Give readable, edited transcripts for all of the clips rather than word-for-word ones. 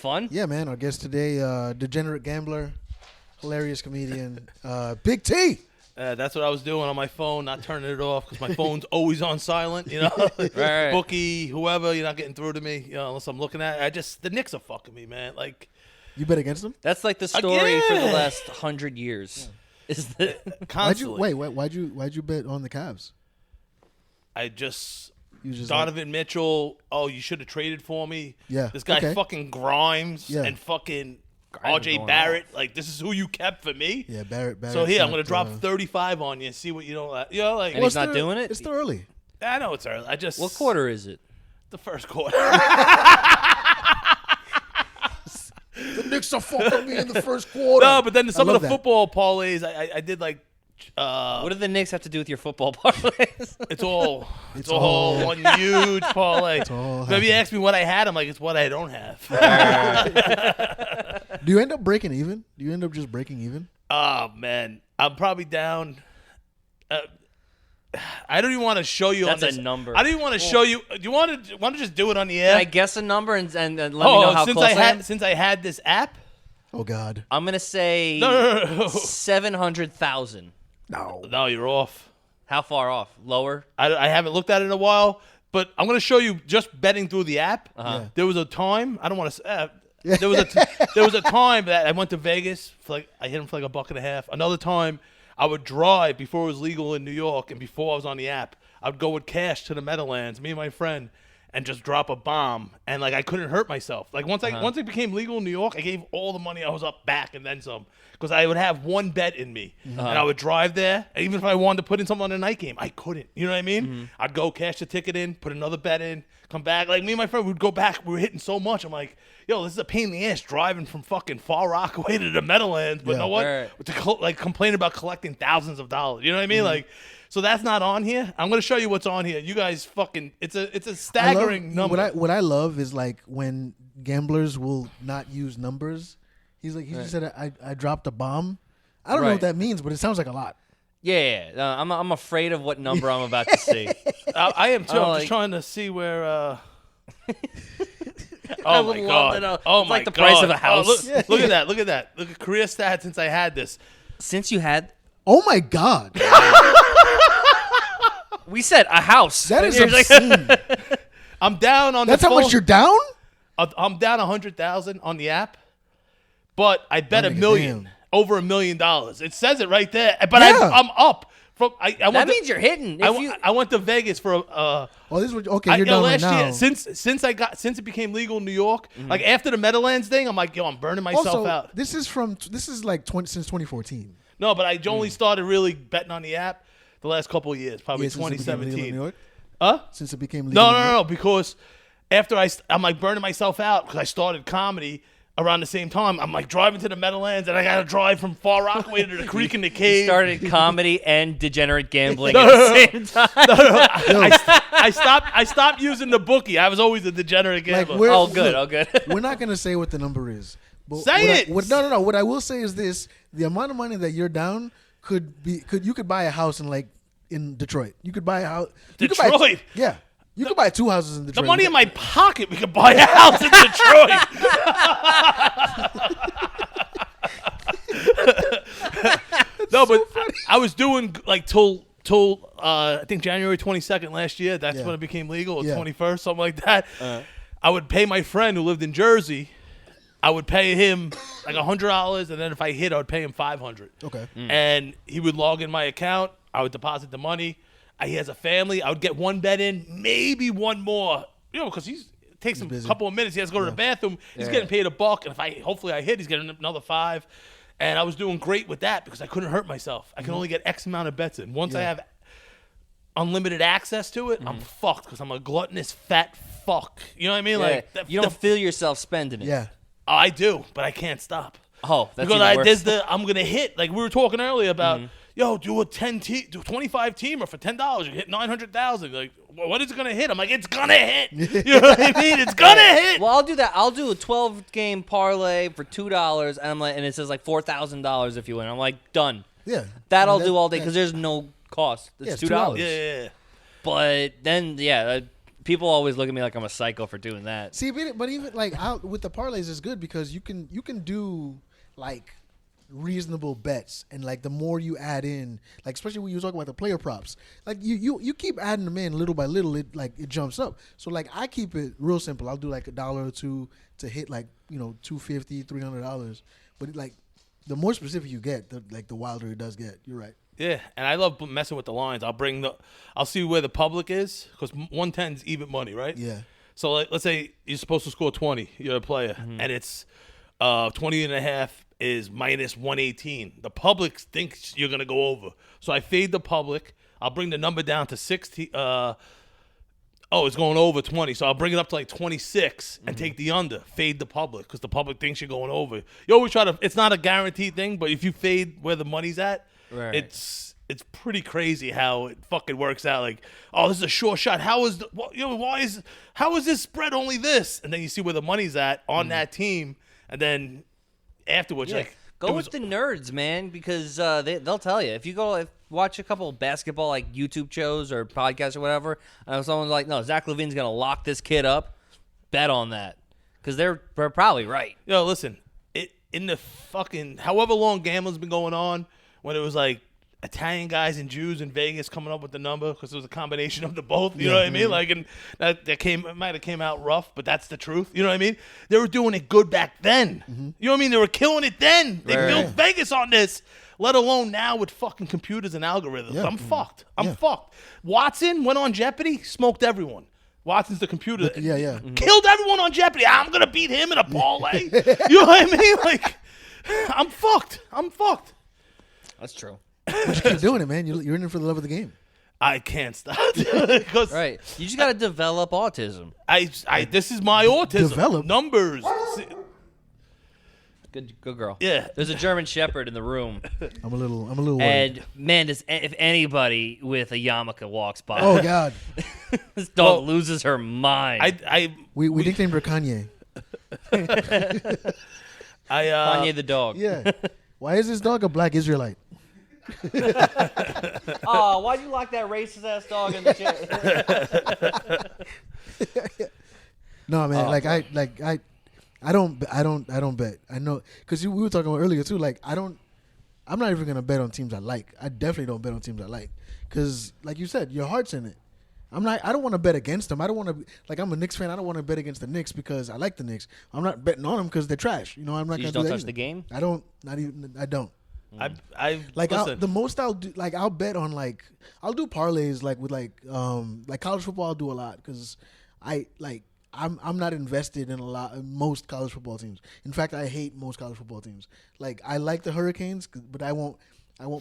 fun. Yeah, man. Our guest today, degenerate gambler, hilarious comedian, Big T. That's what I was doing on my phone, not turning it off because my phone's always on silent. You know, Right. Bookie, whoever, you're not getting through to me. You know, unless I'm looking at it. The Knicks are fucking me, man. Like, You bet against him? That's like the story for the Again. last 100 years. Is that constantly. Why'd you bet on the Cavs? I just You just Donovan Mitchell. Oh, you should have traded for me. Yeah, This guy okay. fucking Grimes Yeah. and fucking Grimes is RJ going Barrett. Like, this is who you kept for me. Yeah, Barrett. So here, I'm gonna drop 35 on you and see what you don't. You know, like And he's not doing it? It's still early. I know it's early. what quarter is it? The first quarter. The Knicks are fucking me in the first quarter. No, but then some I of love the that. football parlays, I did like. What do the Knicks have to do with your football parlays? It's all all- one huge parlay. all Maybe you ask me what I had. I'm like, it's what I don't have. Do you end up breaking even? Do you end up just breaking even? Oh man, I'm probably down. I don't even want to show you That's on a this. number. I don't even want to show you. Do you want to just do it on the Can air? I guess a number and let me know how since close I am? since I had this app. Oh God. I'm going to say No. 700,000. No, you're off. How far off? Lower? I haven't looked at it in a while, but I'm going to show you just betting through the app. Yeah. There was a time. I don't want to. There was a time that I went to Vegas for like I hit him for like $1.50. Another time, I would drive before it was legal in New York and before I was on the app. I would go with cash to the Meadowlands, me and my friend, and just drop a bomb. And like I couldn't hurt myself. Like once it became legal in New York, I gave all the money I was up back and then some because I would have one bet in me, and I would drive there. And even if I wanted to put in something on a night game, I couldn't. You know what I mean? I'd go cash the ticket in, put another bet in, come back. Like me and my friend would go back. We were hitting so much. I'm like, yo, this is a pain in the ass driving from fucking Far Rockaway to the Meadowlands. But you know what? Right. To complain about collecting thousands of dollars. You know what I mean? Like, so that's not on here. I'm gonna show you what's on here. You guys fucking, it's a staggering number. What I love is like when gamblers will not use numbers. He's like, he just said, I dropped a bomb. I don't know Right. what that means, but it sounds like a lot. Yeah. I'm afraid of what number I'm about to see. I am too. Oh, I'm like- just trying to see where. I Oh would my love to god! know. Oh It's my like the god! price of a house. Look at that! Look at that! Look at career stats since I had this. Since you had, Oh my God. we said a house. That is You're like- obscene. I'm down on. That's the how much phone. you're down? I'm down 100,000 on the app, but I bet Oh, $1 nigga, million, damn. over $1 million. It says it right there. But Yeah. I'm up from. I that went means you're hitting. I went to Vegas for Oh, this is what, okay. You're down right last now. year since it became legal in New York. Like after the Meadowlands thing, I'm like, yo, I'm burning myself also, out. this is like since 2014. No, but I only started really betting on the app the last couple of years, probably Yeah, since it became legal in 2017. New York? Huh? Since it became legal. No, in New York? no, because after I'm like burning myself out because I started comedy around the same time. I'm like driving to the Meadowlands and I got to drive from Far Rockaway to the creek in the You cave. started comedy and degenerate gambling at the same time. I stopped using the bookie. I was always a degenerate Like, gambler. we're- Oh, good. look, Oh, good. We're not gonna say what the number is. But Say what it! No. What I will say is this: the amount of money that you're down you could buy a house in Detroit. You could buy a house. Detroit? Yeah, you could buy 2 houses in the Detroit. money in my pocket, we could buy a house in Detroit. No, but I was doing like till I think January 22nd last year. That's Yeah. when it became legal, or Yeah. 21st, something like that. I would pay my friend who lived in Jersey. I would pay him like $100, and then if I hit, I would pay him $500. Okay. And he would log in my account. I would deposit the money. He has a family. I would get one bet in, maybe one more. You know, because it takes him a busy. couple of minutes. He has to go to the bathroom. He's getting paid $1, and if hopefully I hit, he's getting another $5. And I was doing great with that because I couldn't hurt myself. I can only get X amount of bets in. Once I have unlimited access to it, I'm fucked because I'm a gluttonous fat fuck. You know what I mean? Yeah. Like You don't feel yourself spending it. Yeah. I do, but I can't stop. Oh, that's Because even worse. I'm gonna hit, like we were talking earlier about, yo, do a 25 teamer for $10, you hit 900,000. Like, well, what is it gonna hit? I'm like, it's gonna hit. You know what I mean? It's gonna hit. Well, I'll do that. I'll do a 12-game parlay for $2, and I'm like, and it says like $4,000 if you win. I'm like, done. Yeah. That I'll That- do all day because there's no cost. Yeah, It's it's $2. $2. Yeah. But then, People always look at me like I'm a psycho for doing that. See, but even like out with the parlays is good because you can do like reasonable bets, and like the more you add in, like especially when you were talking about the player props, like you keep adding them in little by little, it jumps up. So like I keep it real simple. I'll do like $1 or $2 to hit like $250, $300. But like the more specific you get, the wilder it does get. You're right. Yeah, and I love messing with the lines. I'll see where the public is because 110 is even money, right? Yeah. So let's say you're supposed to score 20. You're a player, and it's 20 and a half is minus 118. The public thinks you're gonna go over, so I fade the public. I'll bring the number down to 60. It's going over 20, so I'll bring it up to like 26 and take the under. Fade the public because the public thinks you're going over. You always try to. It's not a guaranteed thing, but if you fade where the money's at. Right. It's pretty crazy how it fucking works out. Like, oh, this is a short shot. How is this spread only this? And then you see where the money's at on that team, and then afterwards, go with the nerds, man, because they'll tell you. If you go watch a couple of basketball like YouTube shows or podcasts or whatever, and someone's like, "No, Zach LaVine's gonna lock this kid up," bet on that because they're probably right. Yo, listen, in the fucking however long gambling's been going on. When it was like Italian guys and Jews in Vegas coming up with the number because it was a combination of the both. You know what I mean? Like, and it might have came out rough, but that's the truth. You know what I mean? They were doing it good back then. You know what I mean? They were killing it then. They built Vegas on this. Let alone now with fucking computers and algorithms. Yeah. I'm fucked. I'm fucked. Watson went on Jeopardy, smoked everyone. Watson's the computer. Killed everyone on Jeopardy. I'm gonna beat him in a parlay. You know what I mean? Like, I'm fucked. That's true. But you keep doing it, man. You're in it for the love of the game. I can't stop. Right. You just got to develop autism. This is my autism. Develop? Numbers. Good girl. Yeah. There's a German Shepherd in the room. I'm a little worried. And man, if anybody with a yarmulke walks by, Oh God, this dog loses her mind. we nicknamed her Kanye. Kanye the dog. Yeah. Why is this dog a black Israelite? Oh, why'd you lock that racist ass dog in the chair? No, man. I don't bet. I know because we were talking about earlier too. Like I'm not even gonna bet on teams I like. I definitely don't bet on teams I like because, like you said, your heart's in it. I don't want to bet against them. I don't want to I'm a Knicks fan. I don't want to bet against the Knicks because I like the Knicks. I'm not betting on them because they're trash. I'm not gonna don't do that touch either. the game. I don't. I don't. Listen. The most I'll do, I'll bet on I'll do parlays with college football. I'll do a lot because I'm not invested in most college football teams. In fact, I hate most college football teams. Like I like the Hurricanes, but I won't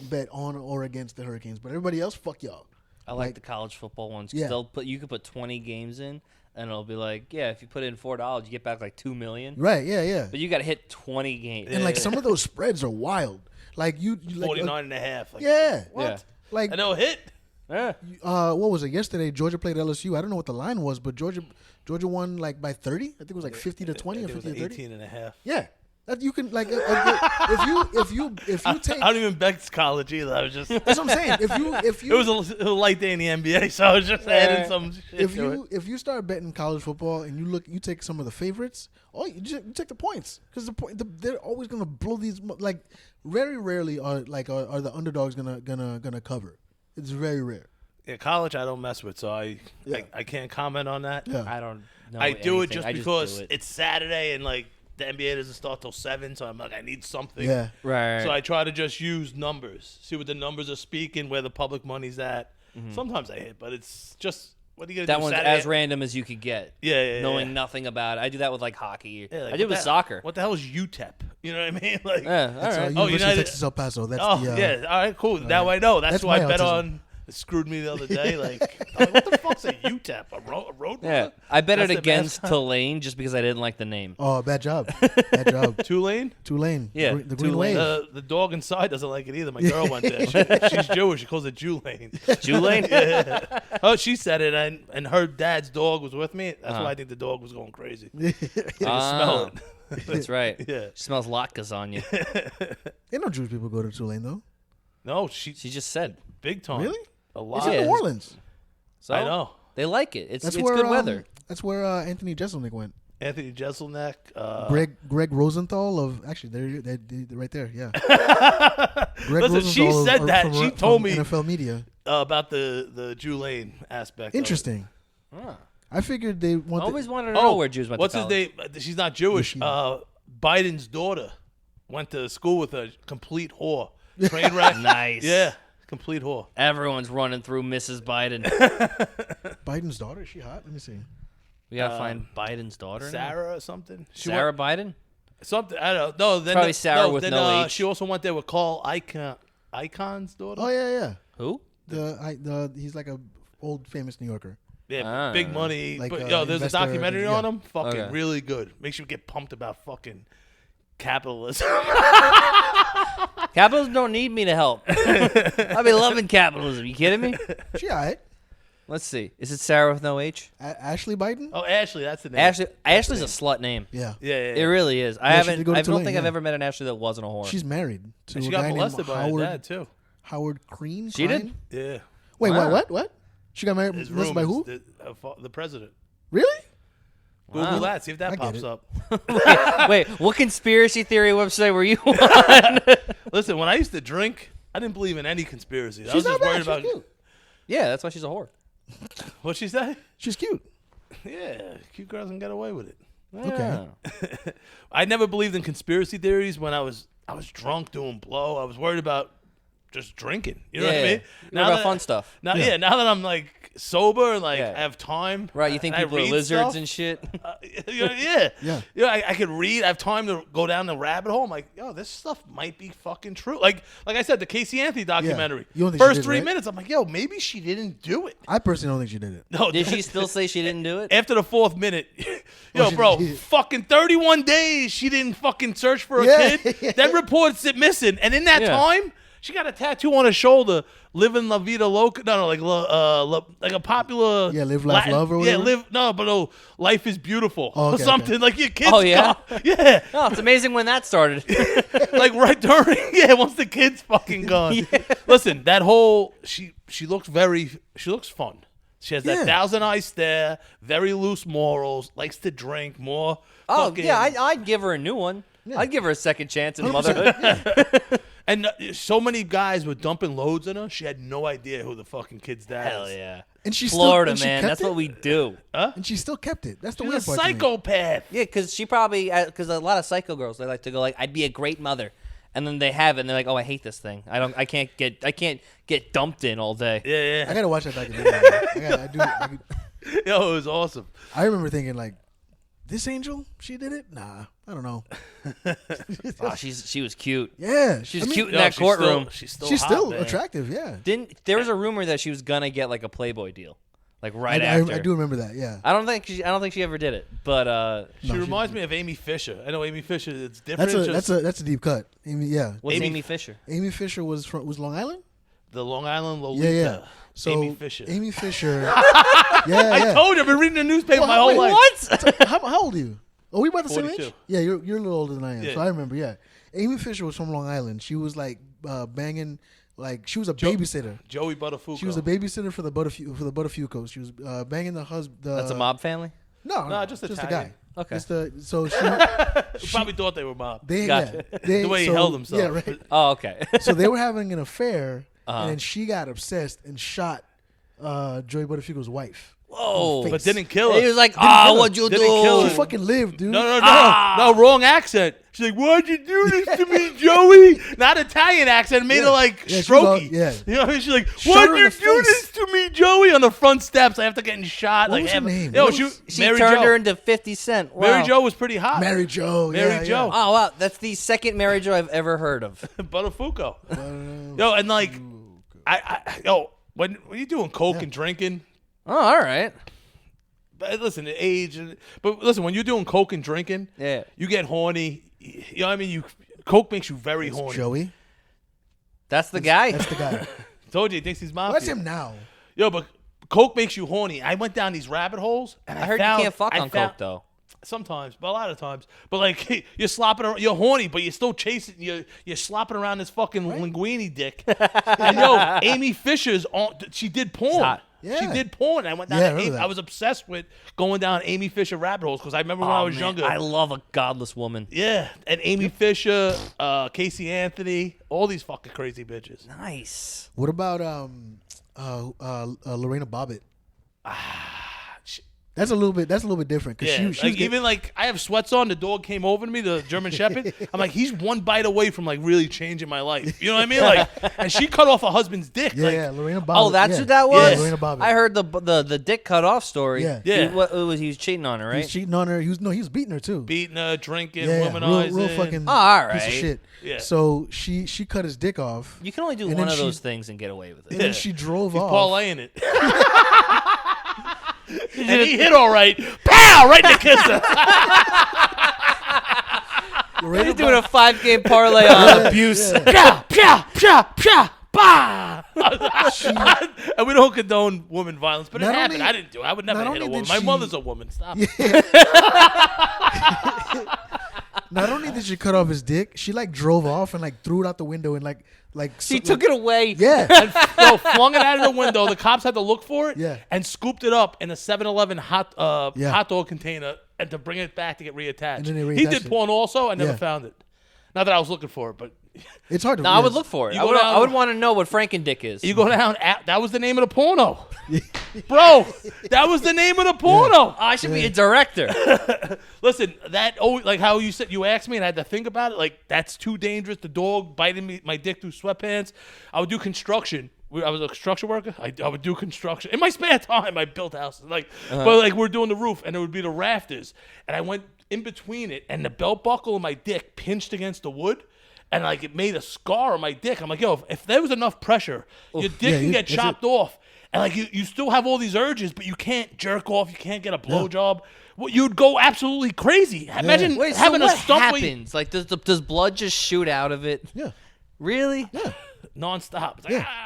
bet on or against the Hurricanes. But everybody else, fuck y'all. I like the college football ones because you can put 20 games in. And it'll be like, yeah, if you put in $4, you get back like $2 million. Right? Yeah. But you got to hit 20 games. And some of those spreads are wild. Like you 49 and a half. Like, yeah. What? Yeah. Like and it'll hit. Yeah. What was it yesterday? Georgia played LSU. I don't know what the line was, but Georgia won by 30. I think it was 50 to 20 or 50 to 30. 18 and a half. Yeah. That you can if you take. I don't even bet college either. I was just. That's what I'm saying. If you it was a light day in the NBA, so I was just adding some shit if you start betting college football and you take some of the favorites, you take the points because they're always gonna blow these. Like very rarely are the underdogs gonna cover. It's very rare. Yeah, college I don't mess with, so I can't comment on that. Yeah. I don't know. I do it just I because do it. it's Saturday and the NBA doesn't start till 7, so I'm like, I need something. Yeah. Right. So I try to just use numbers, see what the numbers are speaking, where the public money's at. Sometimes I hit, but it's just what are you gonna do? That one's Saturday? as random as you could get. Yeah. Knowing nothing about it. I do that with hockey. Yeah, I do it with soccer. What the hell is UTEP? You know what I mean? Like, Yeah, all That's right. University United- of Texas El Paso. That's yeah. All right, cool. Now I know. That's who my I bet autism. on. It screwed me the other day. What the fuck's a UTEP? A road? Yeah, I bet That's it the against mascot? Tulane just because I didn't like the name. Oh, bad job. Bad job. Tulane? Tulane. Yeah, The Green Tulane. Wave. The dog inside doesn't like it either. My girl went there. She's Jewish. She calls it Julane. Tulane? Yeah. Oh, she said it, and her dad's dog was with me. That's why I think the dog was going crazy. I could smell it. That's right. Yeah. She smells latkes on you. Ain't no Jewish people go to Tulane though. No, She just said. big time. Really? A It's lot. in Yeah. New Orleans. So I know. They like it. It's where, good weather. That's where Anthony Jeselnik went. Anthony Jeselnik. Greg Rosenthal of actually they're right there. Yeah. Greg Listen, she Rosenthal said that. She told me NFL media about the Jew Lane aspect. Interesting. Huh. I figured they I wanted. always wanted to know where Jews went what's to college. his name? She's not Jewish. Biden's daughter went to school with a complete whore. Train wreck. Nice. Yeah, complete whore. Everyone's running through Mrs. Biden. Biden's daughter. Is she hot? Let me see. We gotta find Biden's daughter. Sarah or something. Sarah Biden? Something. I don't know. No, then Probably Sarah with then, no H. She also went there with Carl Icon's daughter. Oh yeah. Who? He's like a old famous New Yorker. Yeah, big money. Like, But there's a investor, documentary on him. Fucking Okay. really good. Makes you get pumped about fucking capitalism. Capitalism don't need me to help. I've been loving capitalism. You kidding me? She alright. Let's see. Is it Sarah with no H? Ashley Biden. Oh, Ashley, that's the name. Ashley's a slut name. Yeah. Yeah. It really is. Yeah, she did I go to don't Tulane, think I've yeah. ever met an Ashley that wasn't a whore. She's married to And she a got guy named molested by her Howard. dad too. Howard Crean. She did? Klein? Yeah. Wait, Wow. what? She got married. There's Molested by who? rumors that, the president. Really? Google that. See if I that get pops it. up. Wait, what conspiracy theory website were you on? Listen, when I used to drink, I didn't believe in any conspiracies. I She's was just not worried bad. about She's cute. Yeah, that's why she's a whore. what'd she say? She's cute. Yeah, cute girls can get away with it. Okay. Yeah. I never believed in conspiracy theories when I was drunk doing blow. I was worried about just drinking. You know what I mean? Now about fun stuff. Now that I'm like sober, like Yeah. I have time. Right, you think and I people are read lizards stuff, and shit? Yeah. Yeah. You know, I could read. I have time to go down the rabbit hole. I'm like, yo, this stuff might be fucking true. Like I said, the Casey Anthony documentary. You don't think she First did, 3 right? minutes, I'm like, yo, maybe she didn't do it. I personally don't think she did it. No, Did she still say she didn't do it? after the fourth minute, yo, she bro, did. fucking 31 days she didn't fucking search for a Yeah. kid. Then reports it missing, and in that Yeah. time, she got a tattoo on her shoulder, "Living La Vida Loca." No, like a popular. Yeah, Live, Laugh, Love or Yeah, whatever? Life is beautiful Oh, or okay, something. okay. Like your kids. Oh, yeah? Yeah. Oh, it's amazing when that started. Like right during, once the kid's fucking gone. Listen, that whole she looks fun. She has that Yeah. thousand eye stare, very loose morals, likes to drink more. Oh, fucking- yeah, I'd give her a new one. Yeah. I'd give her a second chance in motherhood. And so many guys were dumping loads in her. She had no idea who the fucking kid's dad Hell is. yeah. And she Florida, still, and man. she That's kept what it? we do. And she still kept it. That's the She's weird a part. to me. psychopath. Yeah, because she probably, because a lot of psycho girls, they like to go like, I'd be a great mother. And then they have it, and they're like, oh, I hate this thing. I can't get dumped in all day. Yeah. I gotta watch that documentary. Yo, it was awesome. I remember thinking like, this angel, she did it? Nah, I don't know. Oh, she was cute. Yeah, She was I mean, cute in Yo, that courtroom. She's still She's hot, still man. attractive. Yeah, There was a rumor that she was gonna get like a Playboy deal, like right I after. do remember that. Yeah, I don't think she ever did it, but She reminds me of Amy Fisher. I know Amy Fisher. It's different. that's a deep cut. Amy, yeah, what's Amy- Amy Fisher? Amy Fisher was Long Island. the Long Island Lolita. Yeah. So Amy Fisher. Amy Fisher. yeah, I told you, I've been reading the newspaper Well, my whole wait, life. What? how old are you? Are we about the same 42. age? Yeah, you're a little older than I am. Yeah. So I remember. Yeah, Amy Fisher was from Long Island. She was like banging. Like she was a babysitter. Joey Buttafuoco. She was a babysitter for the Buttafuocos. She was banging the husband. That's a mob family. No, just a Italian. guy. Okay. So she Probably thought they were mob. they Gotcha. yeah, they, The way he so- held himself. Yeah, right. Oh, okay. So they were having an affair, Uh-huh. and then she got obsessed and shot Joey Buttafuoco's wife. Whoa. But didn't kill her. He was like, kill her. what'd you Didn't kill do? her. She fucking lived, dude. No, wrong accent. She's like, why'd you do this to me, Joey? Not Italian accent. Made her like Yeah, she was all- strokey. yeah. You know what I mean? She's like, Shot why'd her in you the do face. this to me, Joey? On the front steps after getting shot. What like, was her name? Yo, What she, was- She Mary turned Jo. her into 50 Cent. Wow. Mary Jo was pretty hot. Mary Jo. Mary yeah, Jo. Yeah. Oh, wow. That's the second Mary Jo I've ever heard of. Buttafuoco. Yo, and like, when you're doing coke and drinking, Oh, all right. but listen, the age. But listen, when you're doing coke and drinking, Yeah. you get horny. You know what I mean? Coke makes you very horny. Joey. That's the guy. That's the guy. Told you, he thinks he's mafia. That's him now. Yo, but coke makes you horny. I went down these rabbit holes, and I heard found, you can't fuck on found- coke, though. Sometimes, but a lot of times. But like you're slopping around, you're horny, but you're still chasing. You're slopping around this fucking linguine dick. And yo, Amy Fisher's on. She did porn. Hot. Yeah. She did porn. I went down. Yeah, I to remember that. I was obsessed with going down Amy Fisher rabbit holes because I remember when I was younger. I love a godless woman. Yeah, and Amy Fisher, Casey Anthony, all these fucking crazy bitches. Nice. What about Lorena Bobbitt? That's a little bit different because Yeah, she even like I have sweats on. The dog came over to me, the German Shepherd. I'm like, he's one bite away from like really changing my life. You know what I mean? Like, and she cut off her husband's dick. Yeah, like, yeah, Lorena Bobbitt. Oh, that's yeah. what that was. Yeah, Lorena Bobbitt. I heard the dick cut off story. Yeah. Yeah. He was cheating on her, He right? was cheating on her. He was beating her too. beating her, drinking, Yeah, womanizing. real fucking all piece of right. shit. Yeah. So she cut his dick off. You can only do And one then of she- those things and get away with it. And then she drove He's off. parlaying it. And he hit all right. Pow! Right in the kisser. Lorena He's doing a 5-game parlay on abuse. Pya, pya, pya, pya, bah! And we don't condone woman violence, but it Not happened. only- I didn't do it. I would never not hit a only woman. did My she- mother's a woman. Stop. Not only did she cut off his dick, she like drove off and like threw it out the window and like She took it away. Yeah. Yo, flung it out of the window. The cops had to look for it. Yeah. And scooped it up in a 7-Eleven hot Yeah. hot dog container and to bring it back to get reattached. And then they He reattached did it. porn also. I never Yeah. found it. Not that I was looking for it, but It's hard to. No, I would look for it. You I go would, down- I would want to know what Franken-Dick is. you go down. That was the name of the porno, bro. That was the name of the porno. I should be a director. Listen, that like how you said you asked me and I had to think about it. Like that's too dangerous. The dog biting me, my dick through sweatpants. I would do construction. I was a construction worker. I would do construction in my spare time. I built houses, like, but like we're doing the roof, and it would be the rafters, and I went in between it, and the belt buckle of my dick pinched against the wood, and like it made a scar on my dick. I'm like, yo, if there was enough pressure, your dick Yeah, can get that's chopped off. And like you still have all these urges, but you can't jerk off. You can't get a blowjob. Well, you'd go absolutely crazy. Imagine Wait, so having what a stump where you- happens? Like, does blood just shoot out of it? Yeah. Really? Yeah. nonstop. It's like, Yeah.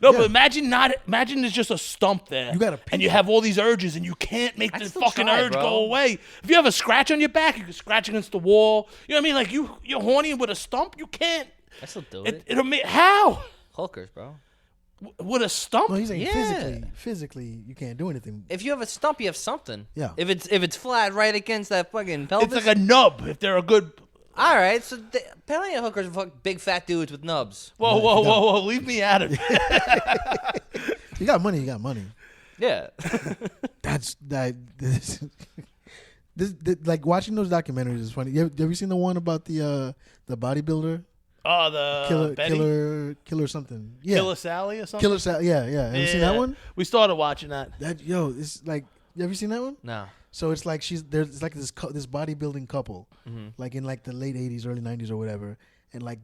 no, but imagine there's just a stump there. You gotta and you have all these urges, and you can't make I'd the still fucking try, urge bro. go away. If you have a scratch on your back, you can scratch against the wall. You know what I mean? Like you're horny with a stump. You can't. I still do it. It'll make how Hookers, bro. with a stump. No, he's saying Yeah. physically, you can't do anything. If you have a stump, you have something. Yeah. If it's flat right against that fucking pelvis. It's like a nub. If they're a good. all right, so plenty of hookers are fucking big fat dudes with nubs. Whoa! Leave me out of it. You got money. You got money. Yeah. That's that. This like watching those documentaries is funny. Have you seen the one about the bodybuilder Oh, the Betty? killer something? Yeah, Killer Sally or something. Killer Sal. Yeah. Have you seen that one? We started watching that. It's like. Have you seen that one? No. So it's like there's like this bodybuilding couple, like in like the late '80s, early '90s or whatever, and like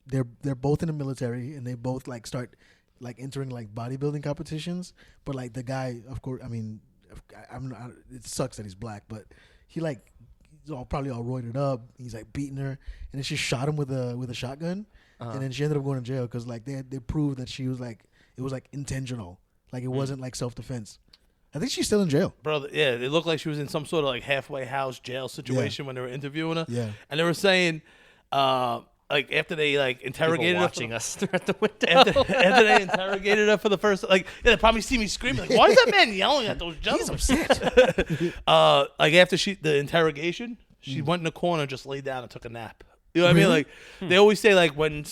they're both in the military and they both like start like entering like bodybuilding competitions. But like the guy, of course, I mean, it sucks that he's black, but he like he's probably all roided up. He's like beating her, and then she shot him with a shotgun, and then she ended up going to jail because like they proved that she was like it was like intentional, like it wasn't like self-defense. I think she's still in jail. Bro, yeah, it looked like she was in some sort of like halfway house jail situation when they were interviewing her. Yeah. And they were saying, like after they like interrogated People her, watching us through the window. after they interrogated her for the first, like they probably see me screaming, like, why is that man yelling at those gentlemen? He's upset. Like after the interrogation, she went in the corner, just laid down and took a nap. You know what I mean? Like they always say, like when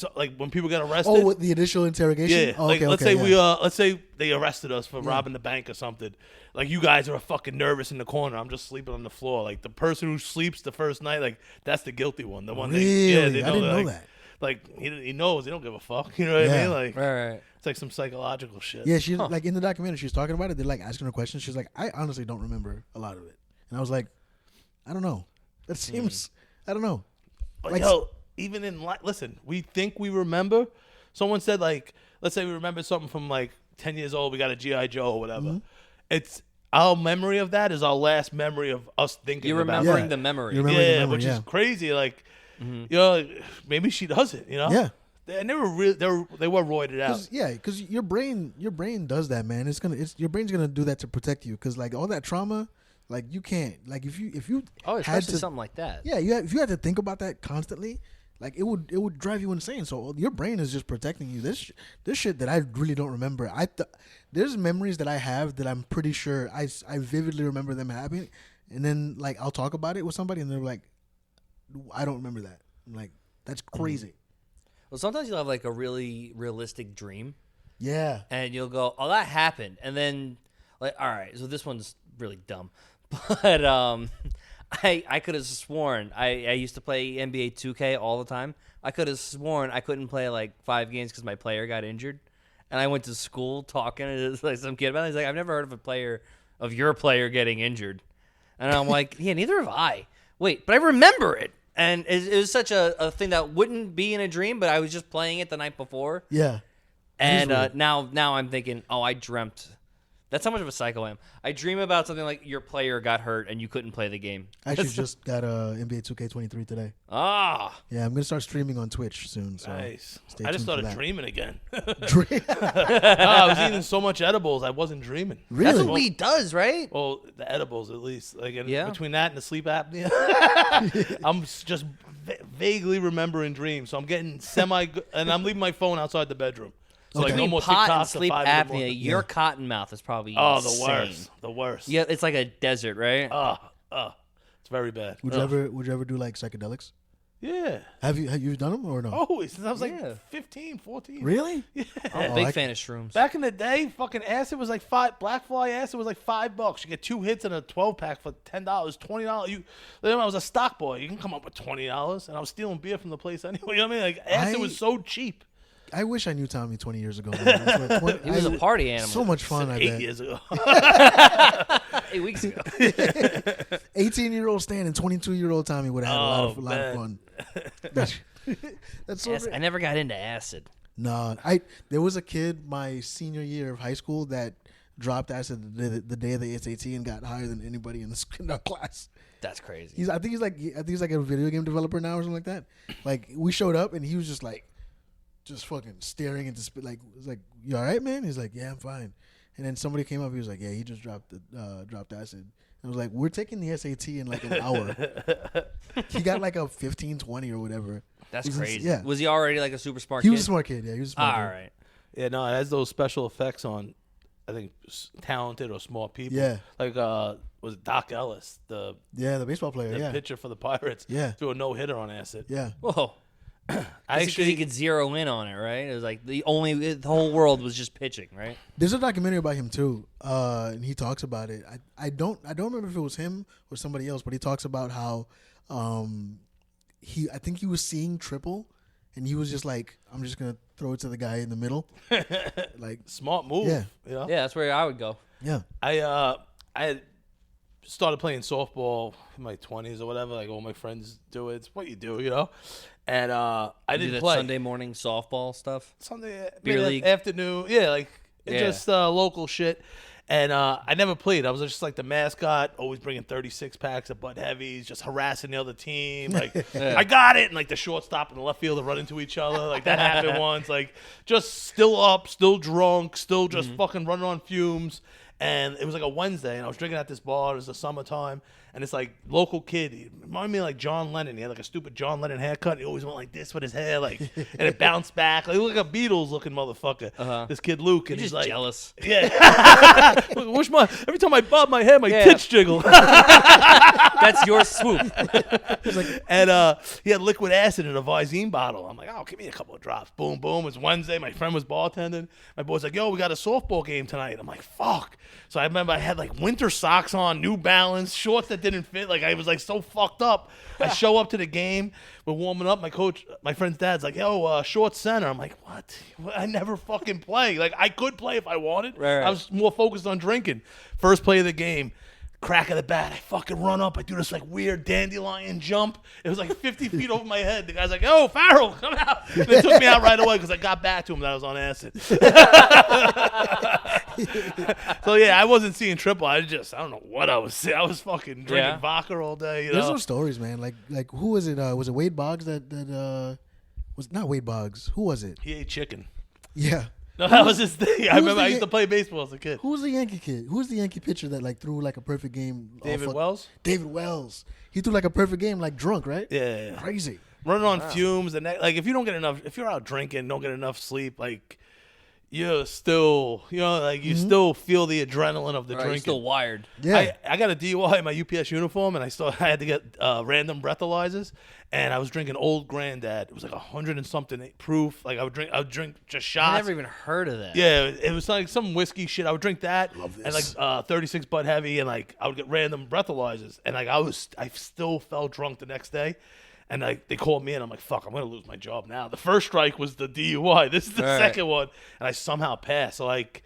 people get arrested. Oh, with the initial interrogation? Yeah, Oh, like okay, let's okay, say yeah. let's say they arrested us for robbing the bank or something. Like you guys are fucking nervous in the corner. I'm just sleeping on the floor. Like the person who sleeps the first night, like that's the guilty one. The one Really? they I didn't know like, that. Like he knows. He don't give a fuck. You know what I Yeah. mean? Like right. it's like some psychological shit. Yeah, she's like in the documentary, she's talking about it. They're like asking her questions. She's like, I honestly don't remember a lot of it. And I was like, I don't know. That seems, I don't know. But Like- yo, even in listen, we think we remember. Someone said like, let's say we remember something from like 10 years old. We got a GI Joe or whatever. Mm-hmm. It's our memory of that is our last memory of us thinking. You're about remembering Yeah. the memory. You remember the yeah, memory, which yeah. is crazy. Like, you know, maybe she doesn't. You know, Yeah. And they were really, they were roided out. Because your brain does that, man. Your brain's gonna do that to protect you. Because like all that trauma, like you can't, like if you Oh, had especially to, something like that. yeah, if you had to think about that constantly, like it would drive you insane. So your brain is just protecting you. This shit that I really don't remember. There's memories that I have that I'm pretty sure I vividly remember them happening, and then like I'll talk about it with somebody, and they're like, I don't remember that. I'm like, that's crazy. Well, sometimes you'll have like a really realistic dream. Yeah. And you'll go, oh, that happened. And then, like, all right, so this one's really dumb. But I could have sworn, I used to play NBA 2K all the time. I could have sworn I couldn't play like 5 games because my player got injured. And I went to school talking to like some kid about it. He's like, I've never heard of your player getting injured. And I'm like, yeah, neither have I. Wait, but I remember it. And it was such a thing that wouldn't be in a dream, but I was just playing it the night before. Yeah. And now I'm thinking, oh, I dreamt. That's how much of a psycho I am. I dream about something like your player got hurt and you couldn't play the game. I actually just got NBA 2K23 today. Ah. Yeah, I'm gonna start streaming on Twitch soon. So Nice. stay I just tuned for started that. dreaming again. Dream. I was eating so much edibles, I wasn't dreaming. Really? That's what weed does, right? Well, the edibles at least. Like Yeah. between that and the sleep apnea, I'm just vaguely remembering dreams. So I'm getting and I'm leaving my phone outside the bedroom. So like Okay. no more Pot and TikToks at sleep 5 in the apnea. morning. Your cotton mouth is probably Oh, insane. the worst. The worst. Yeah, it's like a desert, right? It's very bad. Would you ever do like psychedelics? Yeah. Have you done them or no? Always. Since I was Yeah. like 15, 14. Really? Yeah. I'm a big fan of shrooms. Back in the day, fucking acid was like black fly acid was like $5. You get 2 hits in a 12-pack for $10, $20. Then I was a stock boy. You can come up with $20, and I was stealing beer from the place anyway. You know what I mean? Like acid was so cheap. I wish I knew Tommy 20 years ago. Man. He was a party animal. So much fun, I 8 bet. years ago. 8 weeks ago. 18-year-old Stan and 22-year-old Tommy would have had a lot of fun. That's so Yes, great. I never got into acid. No, there was a kid my senior year of high school that dropped acid the day of the SAT and got higher than anybody in our class. That's crazy. I think he's like a video game developer now or something like that. Like we showed up and he was just fucking staring into like it was like, you all right, man? He's like, yeah, I'm fine. And then somebody came up. He was like, yeah, he just dropped acid. And I was like, we're taking the SAT in like an hour. He got like a 15-20 or whatever. That's crazy. Yeah. Was he already like a super smart He kid? was a smart kid. Yeah, he was a smart All kid. right. Yeah, no, it has those special effects on, I think, talented or smart people. Yeah. Like, was it Doc Ellis, the baseball player. Yeah. pitcher for the Pirates? Yeah. Threw a no-hitter on acid. Yeah. Whoa. I Because he could zero in on it, right? It was like the whole world was just pitching, right? There's a documentary about him too, and he talks about it. I don't remember if it was him or somebody else, but he talks about how I think he was seeing triple, and he was just like, I'm just gonna throw it to the guy in the middle, like smart move. Yeah. You know? Yeah, that's where I would go. yeah. I had started playing softball in my 20s or whatever. Like all my friends do it. It's what you do, you know. And I Do didn't that play Sunday morning softball stuff. Sunday Beer maybe league. afternoon. Yeah, like Yeah. just local shit. And I never played. I was just like the mascot, always bringing 36 packs of Bud Heavies, just harassing the other team. Like, I got it. And like the shortstop and the left fielder run into each other. Like that happened once. Like just still up, still drunk, still just fucking running on fumes. And it was like a Wednesday, and I was drinking at this bar. It was the summertime, and this like local kid, he reminded me of like John Lennon. He had like a stupid John Lennon haircut. He always went like this with his hair, like, and it bounced back. Like, he looked like a Beatles-looking motherfucker. This kid Luke, and You're he's just like, jealous. yeah. Every time I bob my head, my tits jiggle. That's your swoop. And he had liquid acid in a Visine bottle. I'm like, oh, give me a couple of drops. Boom, boom. It's Wednesday. My friend was bartending. My boy's like, yo, we got a softball game tonight. I'm like, fuck. So I remember I had like winter socks on, New Balance, shorts that didn't fit. Like I was like so fucked up. I show up to the game. We're warming up. My friend's dad's like, yo, short center. I'm like, what? I never fucking play. Like I could play if I wanted. Right. I was more focused on drinking. First play of the game. Crack of the bat, I fucking run up. I do this like weird dandelion jump. It was like 50 feet over my head. The guy's like, "Yo, Farrell, come out!" And they took me out right away because I got back to him that I was on acid. So yeah, I wasn't seeing triple. I don't know what I was seeing. I was fucking drinking vodka all day. You There's know? some stories, man. Like who was it? Was it Wade Boggs that was not Wade Boggs? Who was it? He ate chicken. Yeah. No, that was his thing. I remember the I used to play baseball as a kid. Who was the Yankee kid? Who was the Yankee pitcher that like threw like a perfect game? David Wells? David Wells. He threw like a perfect game, like drunk, right? Yeah. Crazy. running on fumes, and like if you don't get enough, if you're out drinking, don't get enough sleep, like you're still, like you still feel the adrenaline of the Right, drinking. you're still wired. Yeah. I got a DUI in my UPS uniform, and I had to get random breathalyzers, and I was drinking Old Granddad. It was like 100 and something proof. Like I would drink just shots. I never even heard of that. Yeah, it was like some whiskey shit. I would drink that, Love and this. like 36 Bud Heavy, and like I would get random breathalyzers, and like I still felt drunk the next day, and like they called me, and I'm like, fuck, I'm gonna lose my job now. The first strike was the DUI. This is the Right. second one, and I somehow passed. So like,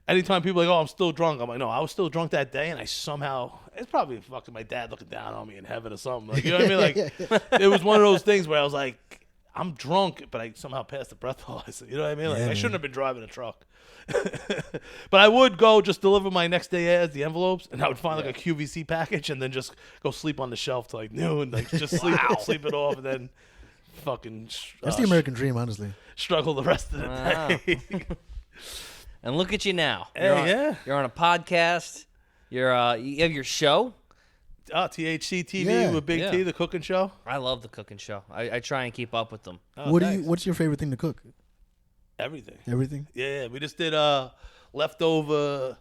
anytime people are like, oh, I'm still drunk, I'm like, no, I was still drunk that day, and I somehow, it's probably fucking my dad looking down on me in heaven or something. Like, you know what I mean? Like, it was one of those things where I was like, I'm drunk, but I somehow passed the breathalyzer. You know what I mean? Like, Yeah, I shouldn't man. have been driving a truck. But I would go just deliver my next day ads, the envelopes, and I would find like a QVC package and then just go sleep on the shelf till like noon, like just sleep it off, and then fucking That's the American dream, honestly. struggle the rest of the Wow. day. And look at you now. Hey, You're on a podcast. You have your show. THC TV Yeah. with Big Yeah. T, the cooking show. I love the cooking show. I try and keep up with them. Oh, What thanks. What's your favorite thing to cook? Everything. Everything. Yeah, we just did leftover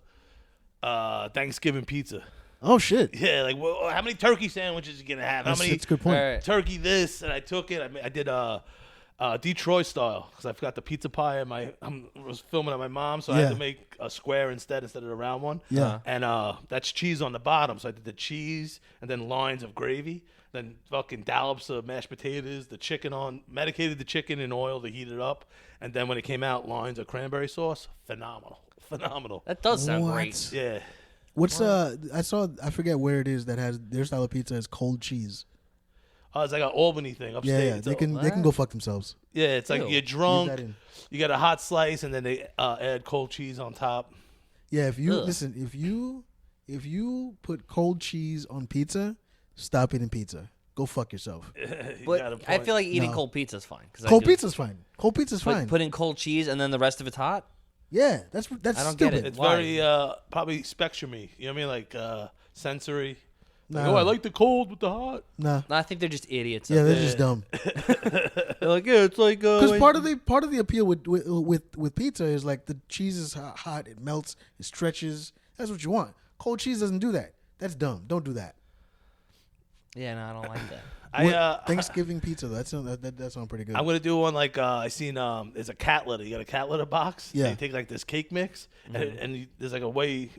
Thanksgiving pizza. Oh shit. Yeah, like how many turkey sandwiches you gonna have? How many That's a good point. All right. turkey this? And I took it. I did Detroit style because I forgot the pizza pie. And I was filming at my mom, so I had Yeah. to make a square instead of a round one. Yeah. And that's cheese on the bottom, so I did the cheese and then lines of gravy. Then fucking dollops of mashed potatoes, the chicken medicated the chicken in oil to heat it up, and then when it came out, lines of cranberry sauce. Phenomenal. That does sound What? great. Yeah. What's I forget where it is that has their style of pizza is cold cheese. It's like an Albany thing upstate. Yeah, they can go fuck themselves. Yeah, it's like Ew. you're Leave drunk, that in. you got a hot slice, and then they add cold cheese on top. Yeah, if you Ugh. listen, if you put cold cheese on pizza, stop eating pizza. Go fuck yourself. You got a But I point. feel like eating No. cold pizza is fine. Cold pizza's fine. Cold pizza's fine. Put in cold cheese and then the rest of it's hot. Yeah, that's I don't get stupid. it. It's Why? very probably spectrumy. You know what I mean? Like sensory. Like, Nah. oh, I like the cold with the hot. Nah. No, I think they're just idiots. Yeah, up they're there. just dumb. They're like, yeah, it's like Because when- part of the appeal with pizza is like the cheese is hot, it melts, it stretches. That's what you want. Cold cheese doesn't do that. That's dumb. Don't do that. Yeah, no, I don't like that. Thanksgiving pizza. That sounds pretty good. I'm gonna do one like I seen. There's a cat litter. You got a cat litter box. Yeah. And you take like this cake mix, and there's like a way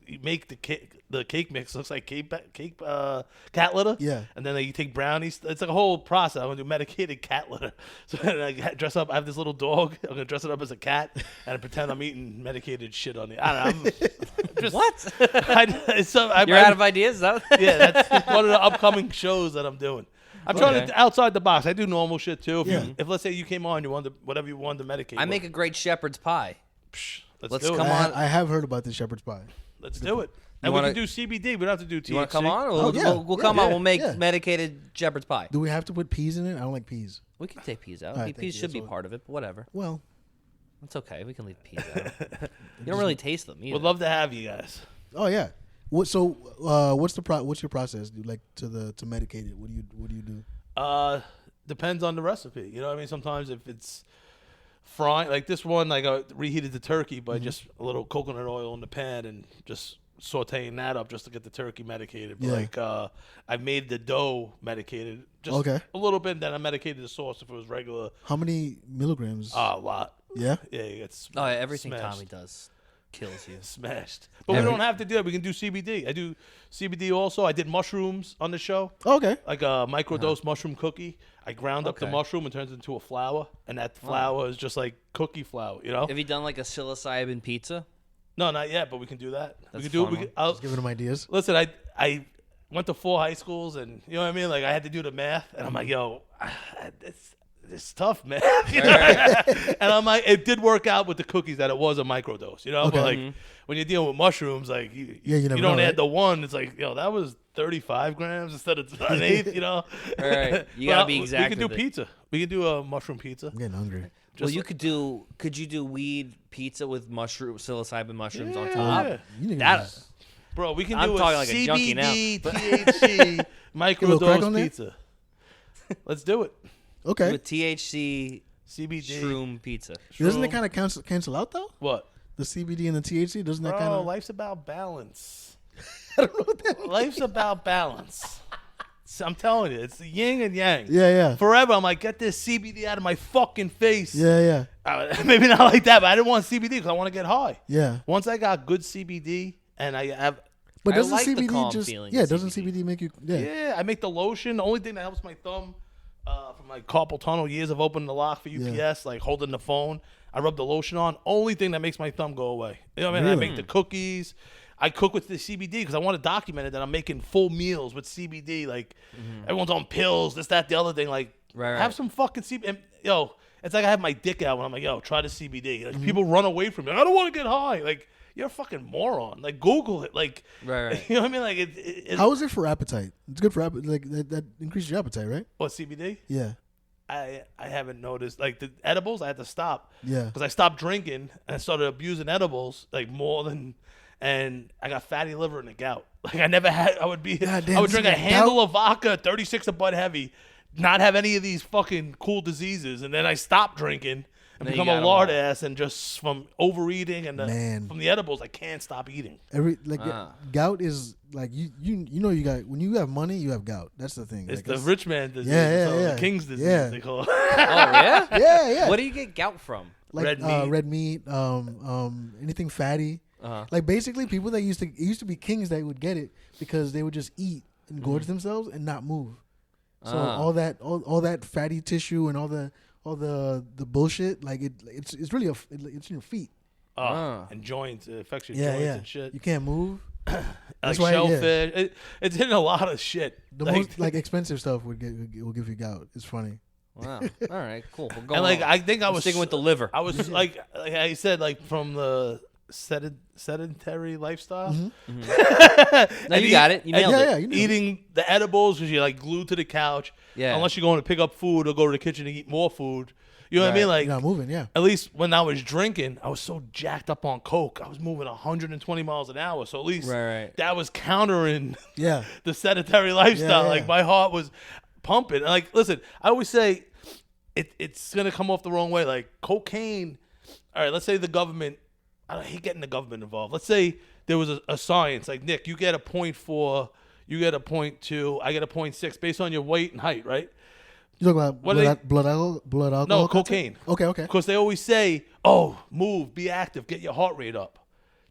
you make the cake. The cake mix looks like cat litter. Yeah. And then you take brownies. It's like a whole process. I'm gonna do medicated cat litter. So I dress up. I have this little dog. I'm gonna dress it up as a cat and pretend I'm eating medicated shit on it. I don't know. I'm just, What? You're You're out of ideas? Is that Yeah, that's one of the upcoming shows that I'm doing. I'm trying Okay. to outside the box. I do normal shit too. If Yeah. let's say you came on, you wanted whatever you wanted to medicate. I make a great shepherd's pie. Let's let's do come it. on. I have heard about the shepherd's pie. Let's do it. And wanna- we can do CBD. We don't have to do THC. You want to come on? Oh, yeah. We'll come on. Yeah. We'll make Yeah. medicated shepherd's pie. Do we have to put peas in it? I don't like peas. We can take peas out. All right, thank Peas you. should be So- part of it, but whatever. Well, It's okay. We can leave peas out. You don't really taste them either. Would love to have you guys. oh yeah. What's your process? Do like to medicate it? What do you do? Depends on the recipe. You know what I mean? Sometimes if it's frying, like this one, like I reheated the turkey by just a little coconut oil in the pan and just sauteing that up just to get the turkey medicated. But Yeah. like I made the dough medicated just Okay. a little bit. Then I medicated the sauce if it was regular. How many milligrams? A lot. Yeah. Yeah, it gets Oh, yeah, everything smashed. Tommy does kills you. Smashed. But we don't have to do it. We can do CBD. I do CBD also. I did mushrooms on the show. Okay. Like a microdose mushroom cookie. I ground up the Okay. mushroom and turns it into a flour, and that flour is just like cookie flour, you know? Have you done like a psilocybin pizza? No, not yet, but we can do that. We That's can do fun it. one. I'll, Just giving them ideas. listen, I went to 4 high schools, and you know what I mean? Like I had to do the math, and I'm like, yo, it's tough, man. You know? And I'm like, it did work out with the cookies that it was a microdose, you know? Okay. But like when you're dealing with mushrooms, like you never don't know, add right? the one. It's like, yo, that was 35 grams instead of an eighth, you know? All right. You But gotta be exact We can do with it. pizza. We can do a mushroom pizza. I'm getting hungry. Well, could you do weed pizza with psilocybin mushrooms on Yeah. top? You niggas That is- Bro, we can I'm do talking a like a junkie now, CBD, but- THC, little crack microdose on there? pizza. Let's do it. Okay. With THC CBD. shroom pizza. Doesn't it kind of cancel out though? What? The CBD and the THC, doesn't that Bro, kind of? life's about balance. I don't know what that means. Life's about balance. I'm telling you, it's the yin and yang. Yeah. Forever, I'm like, get this CBD out of my fucking face. Yeah. Maybe not like that, but I didn't want CBD because I want to get high. Yeah. Once I got good CBD and I have, But I doesn't like the CBD calm just? feeling Yeah. of Doesn't CBD. CBD make you? yeah, I make the lotion. The only thing that helps my thumb from my carpal tunnel, years of opening the lock for UPS, like holding the phone, I rub the lotion on. Only thing that makes my thumb go away. You know what I mean? Really? I make the cookies. I cook with the CBD because I want to document it that I'm making full meals with CBD. Like everyone's on pills, this, that, the other thing. Like Right. have some fucking CBD. And, it's like I have my dick out when I'm like, try the CBD. Like people run away from me. I don't want to get high. Like you're a fucking moron. Like Google it. Like Right. you know what I mean? Like it How is it for appetite? It's good for appetite. Like that increases your appetite, right? what CBD? Yeah. I haven't noticed. Like the edibles, I had to stop. Yeah. Because I stopped drinking and I started abusing edibles like more than, and I got fatty liver and a gout. Like I never had. I would damn, I would drink you a got handle of vodka, 36 of Bud Heavy, not have any of these fucking cool diseases, and then I stopped drinking and Then you become a got 'em lard all. ass, and just from overeating and Man. from the edibles, I can't stop eating. Gout is like you know you got when you have money you have gout. That's the thing. It's Like, the rich man disease. Yeah, so yeah. The king's disease. Yeah. They call it. Oh yeah. Yeah. What do you get gout from? Like red meat. anything fatty. Uh-huh. Like basically people that used to be kings that would get it because they would just eat and gorge themselves and not move. So all that fatty tissue and all the bullshit, like it's really it's in your feet. And joints. It affects your joints and shit. You can't move. Like That's why, shellfish. It's in a lot of shit. The most like expensive stuff will give you gout. It's funny. Wow. All right. Cool. We're going and like on. I think I I'm was sticking with the liver. I was like I said, like from the sedentary lifestyle. No, you got it. You nailed it. Yeah, you know. Eating the edibles because you're like glued to the couch. Yeah. Unless you're going to pick up food or go to the kitchen to eat more food. You know what I mean? Right. Like You're not moving. Yeah. at least when I was drinking, I was so jacked up on coke. I was moving 120 miles an hour. So at least Right. that was countering Yeah. the sedentary lifestyle. Yeah. Like my heart was pumping. And like, listen, I always say it's gonna come off the wrong way. Like cocaine. All right, let's say the government. I hate getting the government involved. Let's say there was a science. Like Nick, you get a 0.4, you get a 0.2, I get a 0.6 based on your weight and height, right? You talking about What blood alcohol? No, content? cocaine. Okay. Because they always say, "Oh, move, be active, get your heart rate up."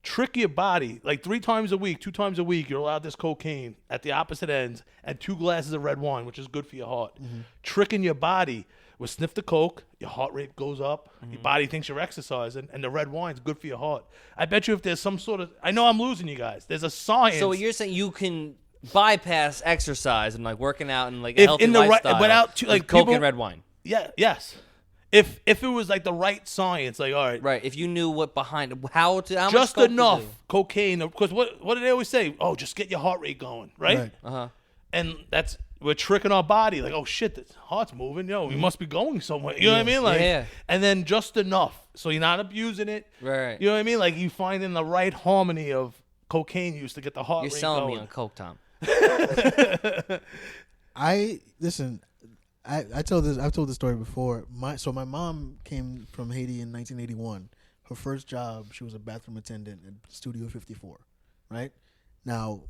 Trick your body like 3 times a week, 2 times a week. You're allowed this cocaine at the opposite ends and 2 glasses of red wine, which is good for your heart. Tricking your body with sniff the coke, your heart rate goes up. Your body thinks you're exercising, and the red wine's good for your heart. I bet you if there's some sort of, I know I'm losing you guys. There's a science. So what you're saying, you can bypass exercise and like working out and like a If healthy in the right- lifestyle without with like, coke people- and red wine. yes. If it was like the right science, like all right, Right. If you knew what behind how much just coke to enough do. cocaine, because what do they always say? Oh, just get your heart rate going, right? Right. And we're tricking our body, like, oh shit, the heart's moving, we must be going somewhere. You know what I mean? Like, Yeah. and then just enough, so you're not abusing it. Right. You know what I mean? Like you find in the right harmony of cocaine use to get the heart You're rate selling going. me on coke, Tom. I've told this story before. My mom came from Haiti in 1981. Her first job, she was a bathroom attendant at Studio 54. Right now,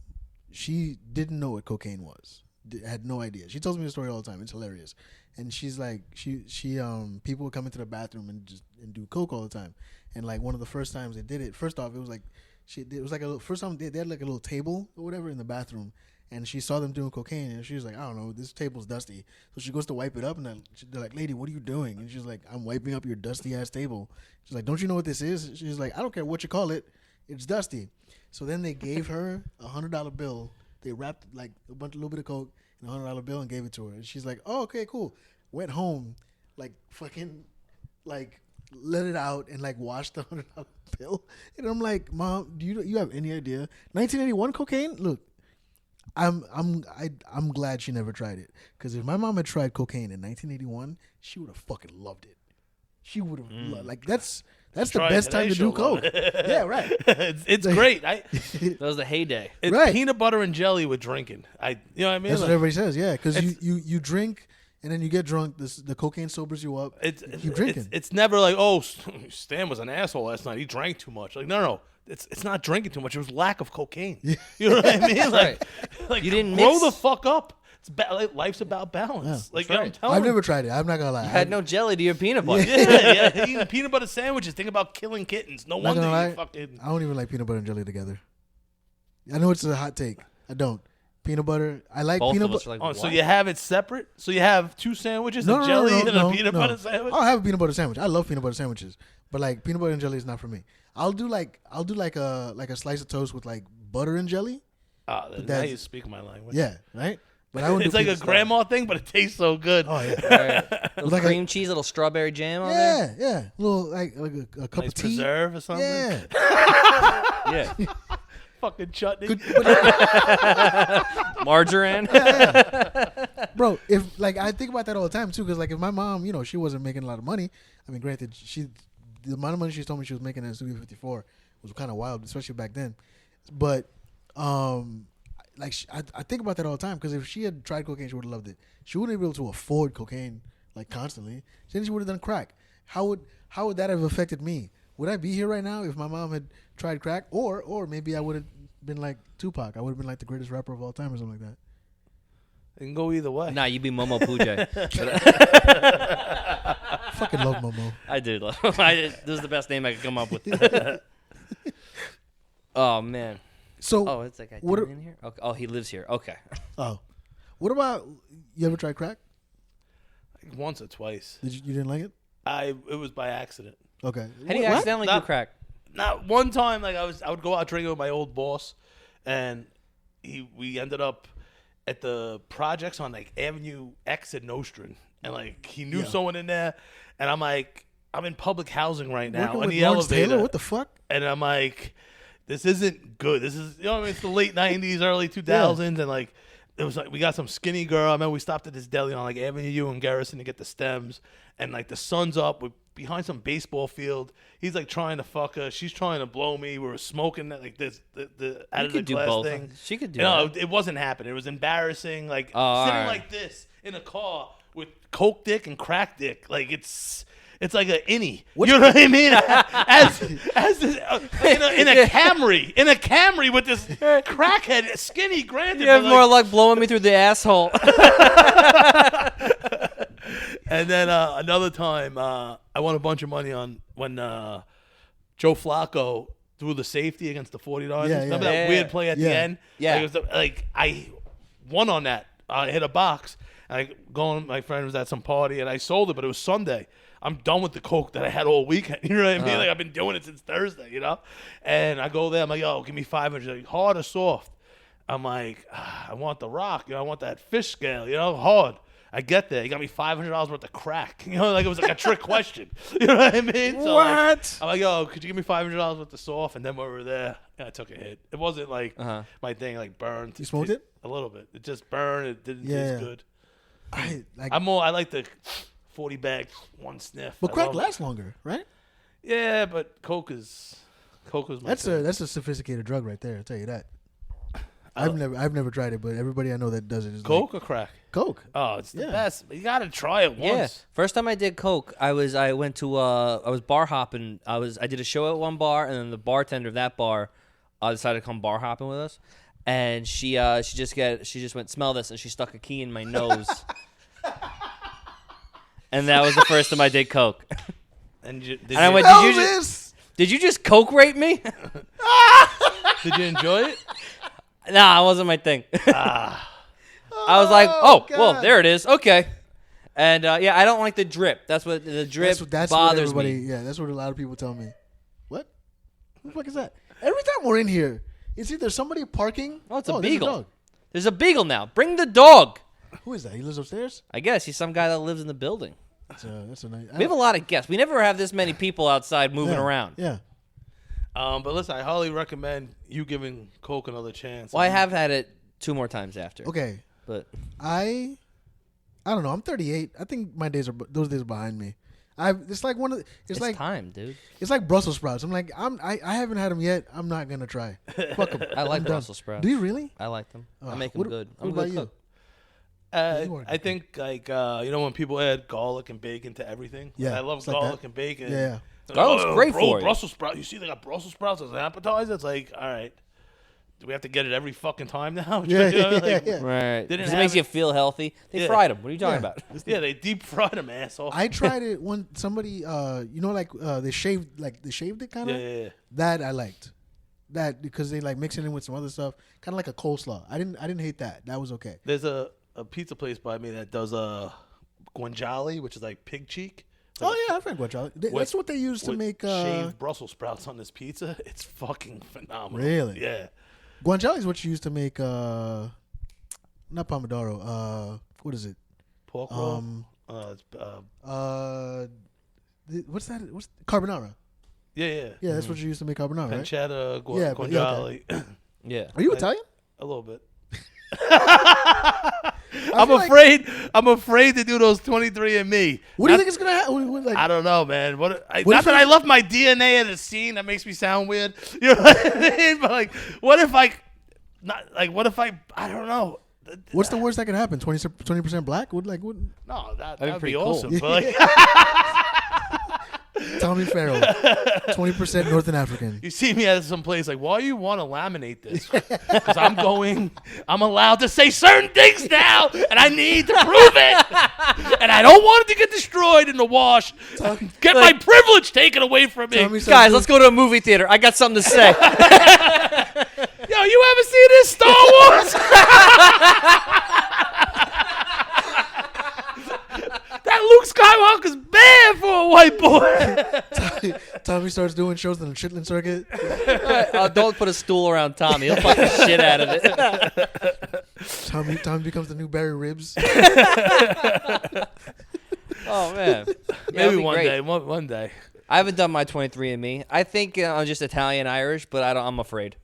she didn't know what cocaine was. Had no idea. She tells me the story all the time. It's hilarious. And she's like, she people would come into the bathroom and do coke all the time. And like one of the first times they did it, first off, it was like first time they had like a little table or whatever in the bathroom. And she saw them doing cocaine, and she was like, I don't know, this table's dusty. So she goes to wipe it up, and they're like, lady, what are you doing? And she's like, I'm wiping up your dusty-ass table. She's like, don't you know what this is? She's like, I don't care what you call it. It's dusty. So then they gave her a $100 bill. They wrapped like a little bit of coke in a $100 bill and gave it to her. And she's like, oh, okay, cool. Went home, like fucking, like let it out and like washed the $100 bill. And I'm like, Mom, do you have any idea? 1981 cocaine? Look. I'm glad she never tried it, because if my mom had tried cocaine in 1981, she would have fucking loved it. She would have like that's the Try best Today time to Show, do coke. Yeah, right. it's great. That was the heyday. It's Right. peanut butter and jelly with drinking. You know what I mean? That's Like, what everybody says. Yeah, because It's- you drink and then you get drunk. The cocaine sobers you up. You keep drinking. It's never like, oh, Stan was an asshole last night. He drank too much. Like, no. It's not drinking too much. It was lack of cocaine. You know what I mean? Like You didn't grow mix- the fuck up. Life's about balance. Yeah, like right. I'm telling I've you. never tried it. I'm not gonna lie. You had no jelly to your peanut butter. Yeah, eating peanut butter sandwiches. Think about killing kittens. No Not wonder gonna you lie, fucking. I don't even like peanut butter and jelly together. I know it's a hot take. I don't. Peanut butter. I like Both peanut of us butter. are like, Oh, so what? you have it separate? So you have 2 sandwiches, No, a jelly and a no, peanut no. butter sandwich? I'll have a peanut butter sandwich. I love peanut butter sandwiches, but like peanut butter and jelly is not for me. I'll do like a slice of toast with like butter and jelly. Now that's- you speak my language. Yeah, right. But I wouldn't It's do like a pizza. grandma thing, but it tastes so good. Oh yeah, Little like a- cream cheese, little strawberry jam on there. yeah. Little like a cup Nice of tea. preserve or something. Yeah. Yeah. Fucking chutney. Good, but Margarine. bro, if like I think about that all the time too, because like if my mom, she wasn't making a lot of money. I mean, granted, the amount of money she told me she was making at Studio 54 was kind of wild, especially back then. But I think about that all the time because if she had tried cocaine, she would have loved it. She wouldn't be able to afford cocaine like constantly. Then she would have done crack. How would that have affected me? Would I be here right now if my mom had tried crack, or maybe I would have been like Tupac? I would have been like the greatest rapper of all time or something like that. It can go either way. Nah, you'd be Momo Pujay. Fucking love Momo. I do. This is the best name I could come up with. Oh man. So Oh, it's like I What did are- in here. Okay. Oh, he lives here. Okay. What about you? Ever tried crack? Like once or twice. You didn't like it? It was by accident. Okay. How do you What? accidentally do Not- crack? Not one time. Like I would go out drinking with my old boss, and we ended up at the projects on like Avenue X at Nostrand, and like he knew Yeah. someone in there, and I'm like, I'm in public housing right now Working in with the Lawrence elevator, Taylor? What the fuck? and I'm like, this isn't good. This is, what I mean, it's the late '90s, early 2000s, and like. It was like we got some skinny girl. I remember we stopped at this deli on like Avenue U in Garrison to get the stems, and like the sun's up. We're behind some baseball field. He's like trying to fuck her. She's trying to blow me. We were smoking that like this the out You of the could do glass both. thing. She could do No, that. it wasn't happening. It was embarrassing. Like Oh, all sitting right. like this in a car with coke dick and crack dick. Like it's like an innie. You know what I mean? As this, in a Camry with this crackhead, skinny, granted. You have but, more like, luck blowing me through the asshole. and then another time, I won a bunch of money on when Joe Flacco threw the safety against the 49ers. Yeah, yeah. Remember that Yeah. weird play at the Yeah. end? Yeah. Like, it was like I won on that. I hit a box. And my friend was at some party, and I sold it, but it was Sunday. I'm done with the coke that I had all weekend. You know what I mean? Like I've been doing it since Thursday, And I go there. I'm like, yo, give me 500. Like, hard or soft? I'm like, I want the rock. I want that fish scale. Hard. I get there. He got me $500 worth of crack. Like it was like a trick question. You know what I mean? So What? I'm like, yo, could you give me $500 worth of soft? And then when we were there, I took a hit. It wasn't like my thing, like burned. You smoked it? A little bit. It just burned. It didn't Yeah. taste good. I I like the 40 bag, one sniff. but I crack love it. lasts longer, right? Yeah, but coke was my That's thing. a sophisticated drug right there. I'll tell you that. I've never tried it, but everybody I know that does it is Coke like, or crack? Coke. Oh, it's the Yeah. best. You gotta try it Yeah. once. First time I did coke, I went to I was bar hopping. I did a show at one bar, and then the bartender of that bar decided to come bar hopping with us, and she just went, smell this, and she stuck a key in my nose. And that was the first time I did coke. And And I went, Elvis! did you just coke rape me? did you enjoy it? Nah, it wasn't my thing. I was like, oh, well, God. there it is. Okay. And yeah, I don't like the drip. That's what the drip That's bothers what me. everybody. Yeah, that's what a lot of people tell me. What? What the fuck is that? Every time we're in here, it's either somebody parking. Oh, it's a there's beagle. dog. There's a beagle now. Bring the dog. Who is that? He lives upstairs. I guess he's some guy that lives in the building. That's a nice. We have a lot of guests. We never have this many people outside moving around. Yeah. But listen, I highly recommend you giving coke another chance. Well, I have had it 2 more times after. Okay. But I don't know. I'm 38. I think those days are behind me. It's like one of the, it's like time, dude. it's like Brussels sprouts. I'm like I haven't had them yet. I'm not gonna try. Fuck them. I like I'm done. Brussels sprouts. Do you really? I like them. I Oh, make them what- good. what I'm a about good you? cook. I think like when people add garlic and bacon to everything. Yeah, I love it's like garlic that. and bacon. Yeah. Garlic's great for you. Brussels sprouts. You see, they got Brussels sprouts as an appetizer. It's like, all right, do we have to get it every fucking time now? Yeah, Like, yeah. Right. Didn't It have makes it. you feel healthy. They Yeah. fried them. What are you talking Yeah. about? Yeah, they deep fried them, asshole. I tried it when somebody, they shaved it kind of. yeah. That I liked. That because they like mix it in with some other stuff, kind of like a coleslaw. I didn't hate that. That was okay. There's a pizza place by me that does guanciale, which is like pig cheek. It's like Oh yeah, I've had guanciale. That's what they use to with make shaved Brussels sprouts on this pizza. It's fucking phenomenal. Really? Yeah. guanciale is what you use to make not pomodoro. What is it? Pork roll. What's that? What's carbonara? Yeah. Yeah, that's what you use to make carbonara, right? Pancetta, Yeah, but- yeah, guanciale. Yeah. Are you Italian? A little bit. I feel like- I'm afraid to do those 23andMe. What do you think it's gonna happen? I don't know, man. What Not if that it- I love my DNA at the scene. That makes me sound weird. You know what I mean? But like, what if I don't know. What's the worst that could happen? 20% black? What? No, that'd be pretty awesome. cool. But like, Tommy Farrell, 20% Northern African. you see me at some place like, why you want to laminate this? Because I'm allowed to say certain things now, and I need to prove it. And I don't want it to get destroyed in the wash. Get my privilege taken away from me. Tommy Guys, let's go to a movie theater. I got something to say. Yo, you ever seen this Star Wars? That Luke Skywalker's bad for a white boy. Tommy starts doing shows on the Chitlin circuit. Don't put a stool around Tommy. He'll fuck the shit out of it. Tommy becomes the new Barry Ribs. Oh, man. Maybe one day. I haven't done my 23andMe. I think I'm just Italian Irish, but I'm afraid.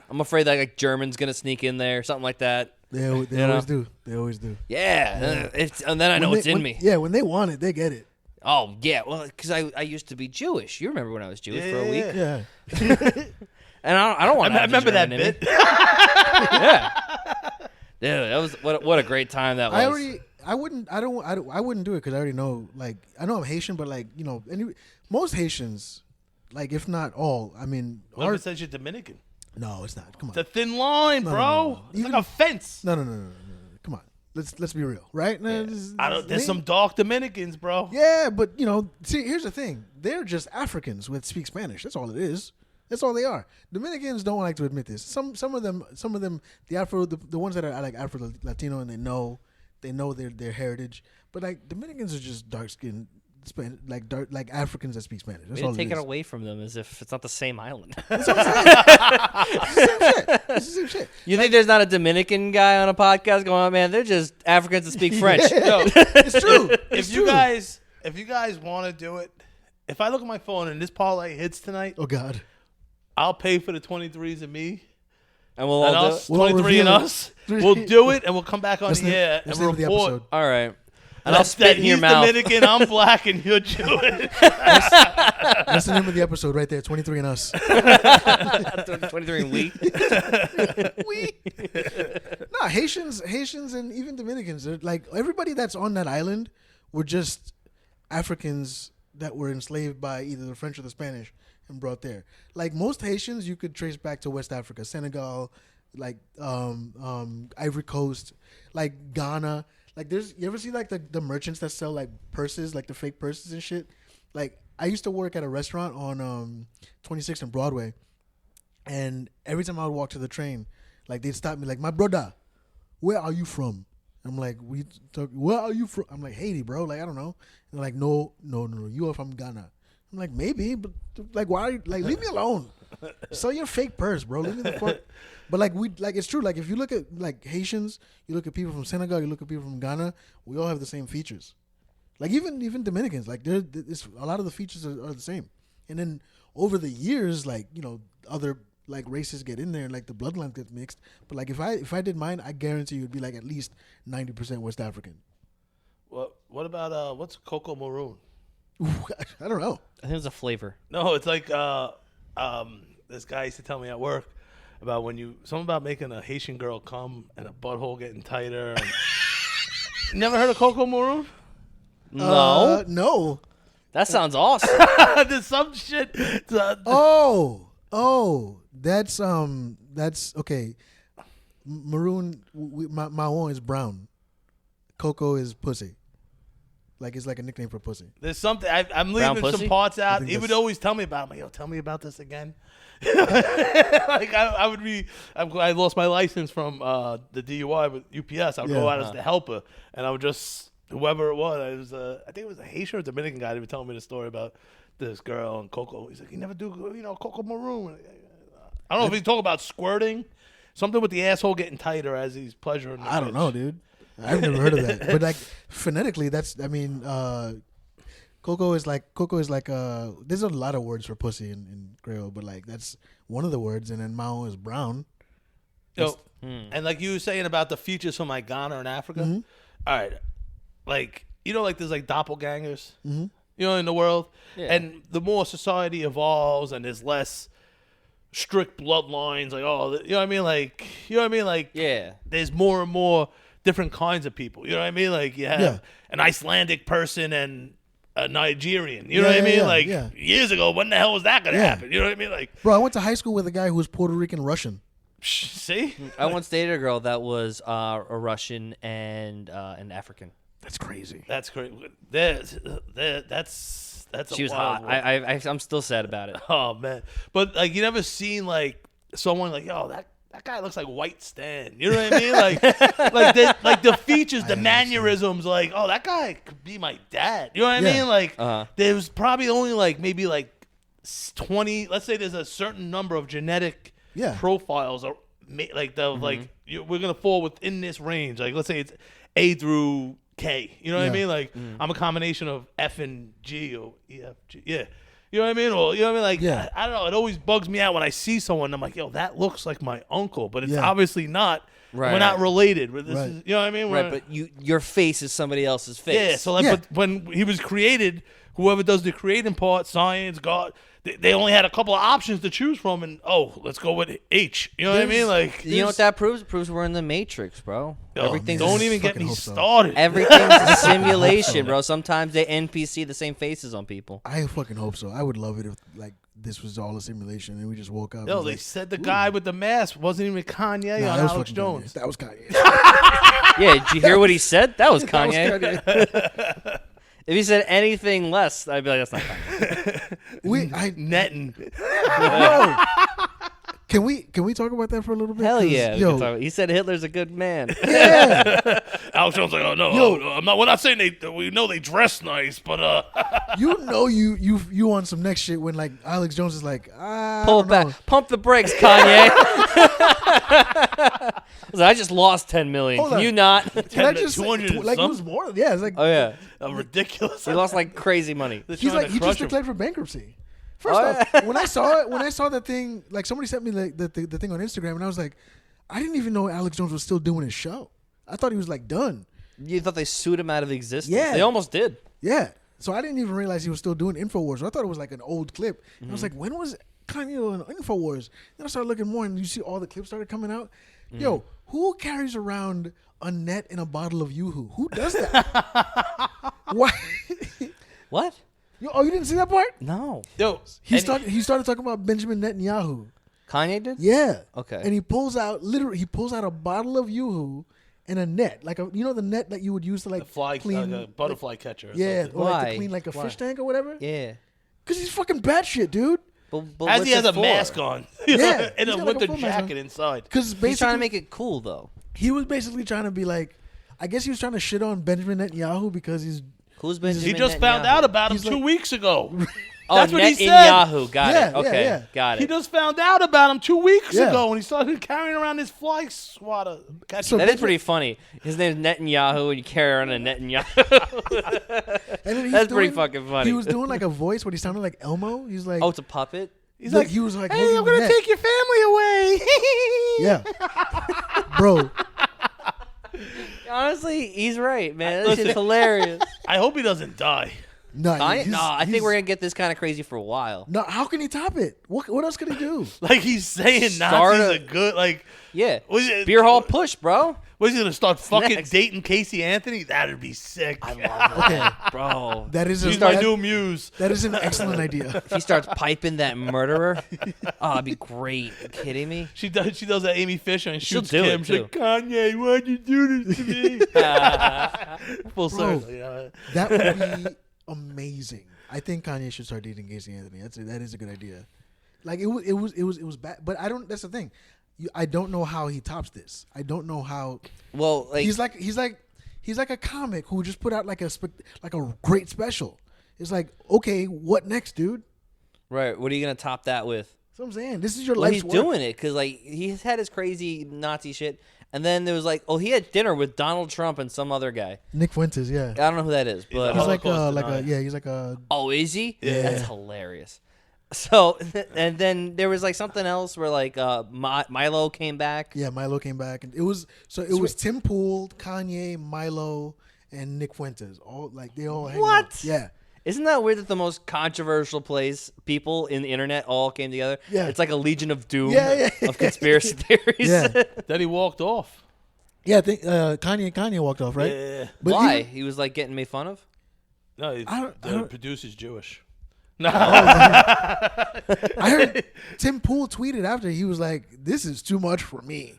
I'm afraid that like German's gonna sneak in there, something like that. They always do. They always do. Yeah, and then I know it's in me. Yeah, when they want it, they get it. Oh yeah, well, because I used to be Jewish. You remember when I was Jewish for a week? Yeah. And I don't want. I remember that German in bit. me. Yeah, dude, that was what a great time that was. I wouldn't do it because I already know. Like, I know I'm Haitian, but like, most Haitians, like if not all, I mean, What if it says you're Dominican? no, it's not. Come on. It's a thin line, bro. no. It's like a fence. No. Come on. Let's be real, right? No, There's some dark Dominicans, bro. Yeah, but see, here's the thing: they're just Africans with speak Spanish. That's all it is. That's all they are. Dominicans don't like to admit this. Some of them, the ones that are like Afro Latino, and they know their heritage. But like Dominicans are just dark skinned, like Africans that speak Spanish. That's We all take it it is. away from them as if it's not the same island. That's what I'm saying. It's the same shit. You think there's not a Dominican guy on a podcast going, "Oh man, they're just Africans that speak French." Yo, It's true. if you guys want to do it, if I look at my phone and this parlay hits tonight, Oh God. I'll pay for the 23andMe. And we'll And all do us, it. We'll all 23 and reveal it. us, we'll do it, and we'll come back on That's the- here and that's the name of the report. episode. All right. And I'll spit that in your he's mouth. Dominican, I'm black, and you're Jewish. That's the name of the episode right there. 23 and us. 23 and we. No, Haitians, and even Dominicans. They're like everybody that's on that island were just Africans that were enslaved by either the French or the Spanish and brought there. Like most Haitians, you could trace back to West Africa, Senegal, like Ivory Coast, like Ghana. Like you ever see like the merchants that sell like purses, like the fake purses and shit? Like I used to work at a restaurant on 26th and Broadway, and every time I would walk to the train, like they'd stop me like, "My brother, where are you from?" I'm like, "Where are you from?" I'm like, "Haiti, bro." Like I don't know. And they're like, No, you are from Ghana." I'm like, "Maybe, but like why? Are you, like leave me alone. Sell your fake purse, bro. Leave me the fuck." But like it's true. Like if you look at like Haitians, you look at people from Senegal, you look at people from Ghana, we all have the same features. Like even Dominicans, like it's a lot of the features are the same. And then over the years, like other like races get in there, and like the bloodline gets mixed. But like if I did mine, I guarantee you it'd be like at least 90% West African. What about what's cocoa maroon? I don't know. I think it's a flavor. No, it's like this guy used to tell me at work about something about making a Haitian girl come and a butthole getting tighter. And Never heard of Coco Maroon? No, No. that sounds awesome. There's some shit. That's okay. Maroon, my one is brown. Coco is pussy. Like it's like a nickname for pussy. There's something. I'm Brown leaving pussy? some parts out. think He would that's- always tell me about it. I'm like, yo, tell me about this again. Like I would be. I lost my license from the DUI with UPS. I would go Yeah. out as the helper, and I would just whoever it was. I think it was a Haitian or Dominican guy. They were telling me the story about this girl and Coco. He's like, you never do, Coco Maroon. I don't know if he's talking about squirting, something with the asshole getting tighter as he's pleasuring. The I don't bitch. know, dude. I've never heard of that. But like phonetically, Coco is like there's a lot of words for pussy in Creole, but like that's one of the words, and then Mao is brown. Yo, and like you were saying about the features from like Ghana and Africa. Mm-hmm. All right, like like there's like doppelgangers, in the world, Yeah. and the more society evolves and there's less strict bloodlines, like you know what I mean, like Yeah. there's more and more different kinds of people. You know what I mean, like you have an Icelandic person and a Nigerian. You know what I mean, like years ago, when the hell was that gonna happen? You know what I mean, like Bro, I went to high school with a guy who was Puerto Rican Russian. see. I once dated a girl that was a Russian and an African. That's crazy. That's great. That's a She was wild hot. one. I'm still sad about it. Oh man, but like you never seen like someone like that guy looks like White Stan. You know what I mean? Like the features, the mannerisms. Like that guy could be my dad. You know what I mean? Like there was probably only like maybe like 20. Let's say there's a certain number of genetic profiles or like we're gonna fall within this range. Like let's say it's A through K. You know what I mean? Like I'm a combination of F and G or E, F, G. Yeah. You know what I mean? Or, you know what I mean? Like, I don't know. It always bugs me out when I see someone. I'm like, yo, that looks like my uncle, but it's obviously not. Right. We're not related. This is, you know what I mean? Right, but your face is somebody else's face. Yeah. So like, but when he was created, whoever does the creating part, science, God, they only had a couple of options to choose from, and let's go with H. You know what I mean? Like, you know what that proves? It proves we're in the Matrix, bro. Everything's don't even get fucking me hope so. started. Everything's a simulation, bro. Sometimes they NPC the same faces on people. I fucking hope so. I would love it if like this was all a simulation and we just woke up. Yo, and they like, said the guy with the mask wasn't even Kanye nah, or that was Alex fucking Jones. Kanye. That was Kanye. Yeah, did you hear what he said? That was Kanye. That was Kanye. If he said anything less, I'd be like, that's not Kanye. Netting. Yo, can we talk about that for a little bit? Hell 'Cause, yeah. we Yo, can talk- He said Hitler's a good man. yeah. Alex Jones like, oh no, I'm not. We're not saying we know they dress nice, but You know you on some next shit when like Alex Jones is like, Pull it back. Pump the brakes, Kanye. I just lost 10 million. Hold Can on. you not? Can I just 200 say, and like it some? was more? Yeah, it's like Oh, yeah. ridiculous. He lost like crazy money. They're he's trying like to he crush just him. declared for bankruptcy. First Oh, off, when I saw the thing, like somebody sent me the thing on Instagram, and I was like, I didn't even know Alex Jones was still doing his show. I thought he was like done. You thought they sued him out of existence? Yeah. They almost did. Yeah. So I didn't even realize he was still doing InfoWars. So I thought it was like an old clip. And I was like, when was Kanye on InfoWars? Then I started looking more, and you see all the clips started coming out. Yo, who carries around a net and a bottle of Yoo-Hoo? Who does that? Why? What? You didn't see that part? No. Yo, He started talking about Benjamin Netanyahu. Kanye did? Yeah. Okay. And he pulls out a bottle of Yoo-Hoo and a net, like the net that you would use to like fly, clean, like a butterfly catcher. Or yeah, something. or like to Why? clean like a Why? fish tank or whatever. Yeah. Because he's fucking batshit, dude. But As what's he has it a for? mask on, Yeah, and he's a got like a winter full mask on. jacket inside. Because He's trying to make it cool, though. he was basically trying to be like, I guess he was trying to shit on Benjamin Netanyahu because he's Who's Benjamin He just Netanyahu? found out about him He's 2 like- weeks ago. Oh, That's what he said. Netanyahu. Got Yeah, it. Okay. yeah. Got it. He just found out about him 2 weeks Yeah. ago when he started carrying around his fly swatter. So That is pretty funny. His name's Netanyahu, and you carry around a Netanyahu. and then he's That's pretty doing- fucking funny. He was doing like a voice when he sounded like Elmo. He's like, Oh, it's a puppet? He's look, like, he was like, hey, holding I'm the gonna net. take your family away. Yeah, bro. Honestly, he's right, man. This Listen. shit's hilarious. I hope he doesn't die. No, I think we're going to get this kind of crazy for a while. No, how can he top it? What else could he do? Like he's saying Start Nazis a- are good. Like Yeah. was it- Beer hall push, bro. Was he gonna start fucking next? dating Casey Anthony? That'd be sick. I love that, bro. That is He's my new muse. That is an excellent idea. If he starts piping that murderer, oh, it'd be great. Are you kidding me? She does that Amy Fisher and She'll shoots do Kim. it, She's like, Kanye, why'd you do this to me? Full Bro. circle. You know? That would be amazing. I think Kanye should start dating Casey Anthony. That is a good idea. Like it was bad, but I don't. That's the thing. I don't know how he tops this. I don't know how. Well, like He's like a comic who just put out like a great special. It's like, okay, what next, dude? right. What are you gonna top that with? That's what I'm saying. This is your Well, life's he's work. doing it because like he's had his crazy Nazi shit, and then there was like, oh, he had dinner with Donald Trump and some other guy. Nick Fuentes, yeah. I don't know who that is, but He's like Holocaust denier. he's like a oh, is he? Yeah. That's hilarious. So, and then there was like something else where like Milo came back. Milo came back, and it was Tim Pool, Kanye, Milo, and Nick Fuentes. All like they all hanging What? out. Yeah. Isn't that weird that the most controversial people in the internet all came together? Yeah. It's like a Legion of Doom Yeah. of conspiracy theories. Yeah. Then he walked off. Yeah, I think Kanye walked off, right? Yeah. But Why? even- He was like getting made fun of? No, I the don't- producer's Jewish. No. I heard Tim Pool tweeted after, he was like, "This is too much for me."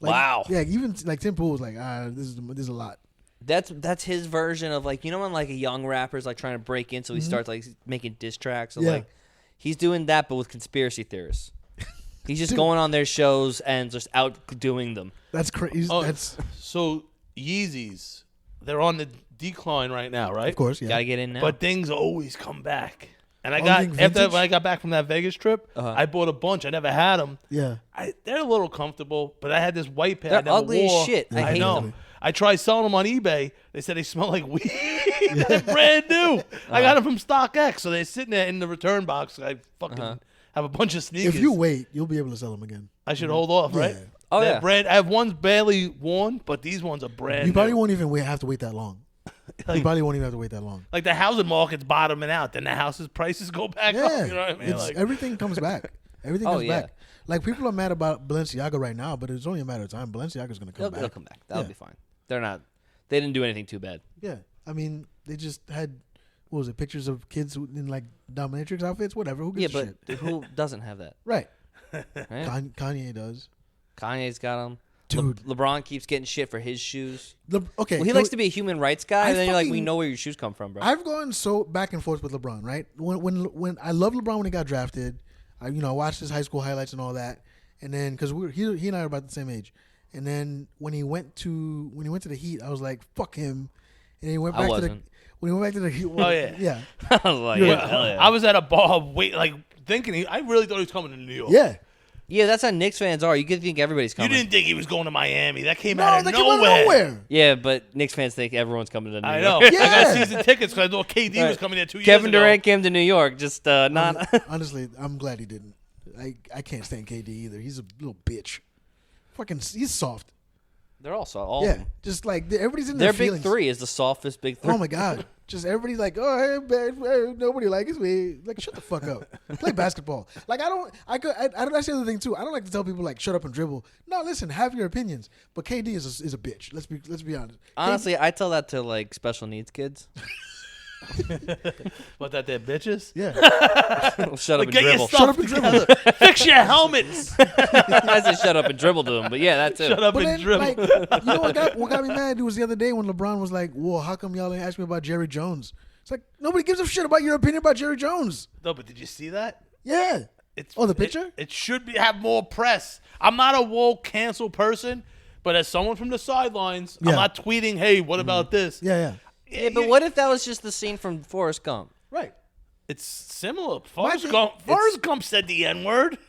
Like, Wow. Yeah, even like Tim Pool was like, this is a lot. That's his version of like, you know when like a young rapper's like trying to break in, so he starts like making diss tracks. So Yeah. like he's doing that but with conspiracy theorists. He's just going on their shows and just outdoing them. That's crazy. Oh, That's so Yeezys, they're on the decline right now, right? of course, yeah. Gotta get in now. But things always come back. And I Oh, got you think after vintage? when I got back from that Vegas trip, Uh-huh. I bought a bunch. I never had them. Yeah. They're a little comfortable, but I had this white pair. They're I never ugly as wore. shit. I hate know. them. I tried selling them on eBay. They said they smell like weed. They're brand new. I got them from StockX, so they're sitting there in the return box. I fucking have a bunch of sneakers. If you wait, you'll be able to sell them again. I should hold off, right? Yeah. Oh, They're yeah. brand. I have ones barely worn, but these ones are brand. You probably new. won't even have to wait that long. You probably won't even have to wait that long. Like the housing market's bottoming out, then the houses prices go back Yeah, up. You know what I mean? it's, Like, everything comes back. Everything Oh, comes yeah. back. Like people are mad about Balenciaga right now, but it's only a matter of time. Balenciaga's going to come They'll back. come back. That'll Yeah. be fine. They didn't do anything too bad. Yeah, I mean, they just had what was it? Pictures of kids in like dominatrix outfits, whatever. Who Yeah, gives a but shit? who doesn't have that? Right. Right? Kanye does. Kanye's got them. Dude. LeBron keeps getting shit for his shoes. Okay. Well, he likes to be a human rights guy, I and then you're like, we fucking- know where your shoes come from, bro. I've gone so back and forth with LeBron, right? When I loved LeBron when he got drafted, I watched his high school highlights and all that, and then because he and I are about the same age, and then when he went to the Heat, I was like, fuck him, and he went I back to wasn't. when he went back to the Heat. Oh, yeah. yeah, I was like, You're yeah, right. hell yeah. I was at a bar, thinking I really thought he was coming to New York. yeah. Yeah, that's how Knicks fans are. You could think everybody's You coming. didn't think he was going to Miami. That came No, out of they came out of nowhere. nowhere. Yeah, but Knicks fans think everyone's coming to New I York. know. Yeah. I got season tickets because I thought KD was Right. coming there 2 years Kevin ago. Durant came to New York, just not. Honestly, I'm glad he didn't. I can't stand KD either. He's a little bitch. Fucking, he's soft. They're also all. Yeah, just like everybody's in Their their big feelings. three is the softest big three. Oh my god! Just everybody's like, oh, hey, man, hey, nobody likes me. Like, shut the fuck up. Play basketball. Like, that's the other thing too. I don't like to tell people like, shut up and dribble. No, listen, have your opinions. But KD is a bitch. Let's be honest. Honestly, I tell that to like special needs kids. What, that they're bitches? Yeah. Shut up and Get your dribble. stuff Shut up and dribble. together. Fix your helmets. I said shut up and dribble to them, but yeah, that too. Shut up But and then, dribble. like, you know what got me mad? It was the other day when LeBron was like, "Whoa, how come y'all didn't ask me about Jerry Jones?" It's like nobody gives a shit about your opinion about Jerry Jones. No, but did you see that? Yeah. It's, Oh, the picture? It should have more press. I'm not a woke cancel person, but as someone from the sidelines, Yeah. I'm not tweeting, hey, what about this? Yeah. Yeah, but what if that was just the scene from Forrest Gump? Right. It's similar. thing- Forrest Gump said the N-word.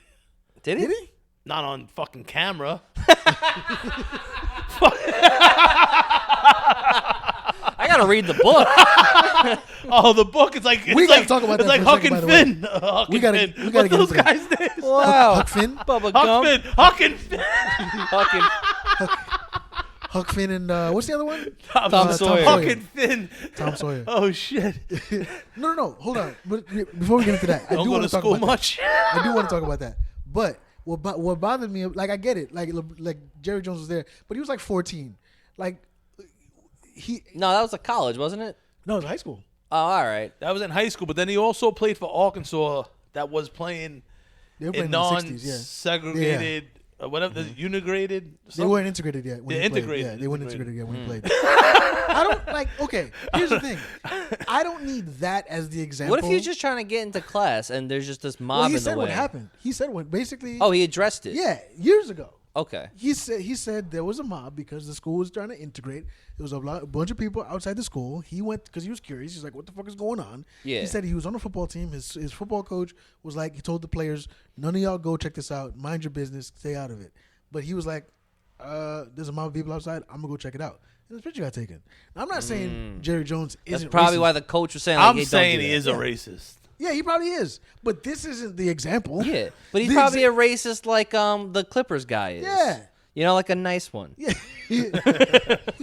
Did he? Did he? Not on fucking camera. I gotta read the book. Oh, the book is like We gotta talk about it's that like for a Huck second, and by the way. Finn. Huck We and gotta- Finn. we gotta What's get those into guys' names? Wow. Huck Finn? Bubba Huck Gump. Finn. Huck and Finn. Fucking Huck Finn and what's the other one? Tom Sawyer. Huck and Finn. Tom Sawyer. Oh shit! No. Hold on. But before we get into that, I Don't do go want to to talk school about much. that. I do want to talk about that. But what bothered me, like I get it, like Jerry Jones was there, but he was like 14, like No, that was a college, wasn't it? no, it was high school. Oh, all right. That was in high school, but then he also played for Arkansas. That was playing They were playing in in the 60s, yeah. non-segregated, whatever, integrated. They weren't integrated yet. When They're he played. integrated. Yeah, they weren't integrated yet when he played. I don't like. Okay, here's the thing. I don't need that as the example. What if you're just trying to get into class and there's just this mob Well, in he the said way? what happened. He said what basically. Oh, he addressed it. yeah, years ago. Okay. He said there was a mob because the school was trying to integrate. There was a bunch of people outside the school. He went because he was curious. He's like, "What the fuck is going on?" Yeah. He said he was on a football team. His football coach was like, he told the players, "None of y'all go check this out. Mind your business. Stay out of it." But he was like, "There's a mob of people outside. I'm gonna go check it out." And this picture got taken. Now, I'm not saying Jerry Jones That's isn't. probably racist. why the coach was saying, like, I'm hey, don't saying do he that. is a racist. Yeah, he probably is. But this isn't the example. Yeah. But he's The probably a racist like the Clippers guy is. Yeah. You know, like a nice one. Yeah. He's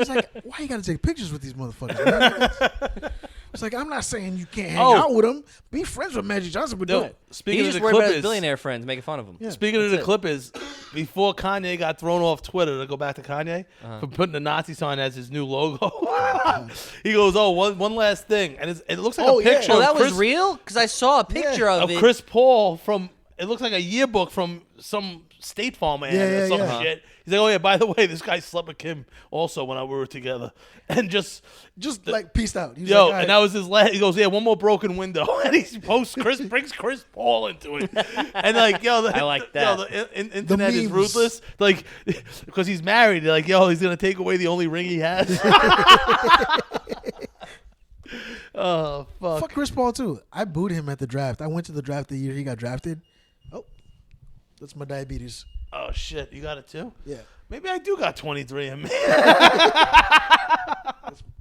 like, why you gotta take pictures with these motherfuckers, man? It's like, I'm not saying you can't hang out with them. Be friends with Magic Johnson, but No, don't. speaking He's of just the worried about his Clippers, billionaire friends making fun of him. Yeah. speaking of the That's it. Clippers, before Kanye got thrown off Twitter, to go back to Kanye, for putting the Nazi sign as his new logo, he goes, "Oh, one last thing," and it looks like Oh, a yeah. picture Oh, of that Chris, was real? Because I saw a picture of it. Chris Paul from. It looks like a yearbook from some State Farm ad or some yeah. shit. He's like, "Oh yeah, by the way, this guy slept with Kim also when we were together," and just like peaced out. He was yo, like, all and right. that was his last. He goes, "Yeah, one more broken window," and he brings Chris Paul into it, and like, yo, I like Yo, that. the internet is memes. ruthless, like, because he's married. They're like, yo, he's gonna take away the only ring he has. Oh fuck! Fuck Chris Paul too. I booed him at the draft. I went to the draft the year he got drafted. Oh, that's my diabetes. Oh shit, you got it too? Yeah, Maybe I do got 23 in me.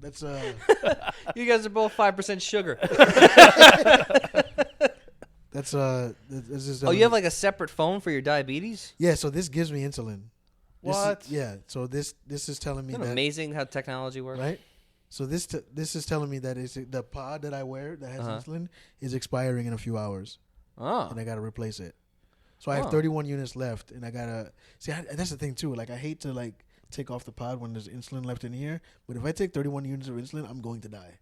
that's You guys are both 5% sugar. that's just, Oh, you have like a separate phone for your diabetes? yeah. So this gives me insulin. What? Yeah. So this is telling me Isn't it that amazing how technology works? right. So this is telling me that the pod that I wear that has Uh-huh. insulin is expiring in a few hours, Oh. and I gotta replace it. So I have Oh. 31 units left, and I gotta see. That's the thing too. Like I hate to like take off the pod when there's insulin left in here, but if I take 31 units of insulin, I'm going to die.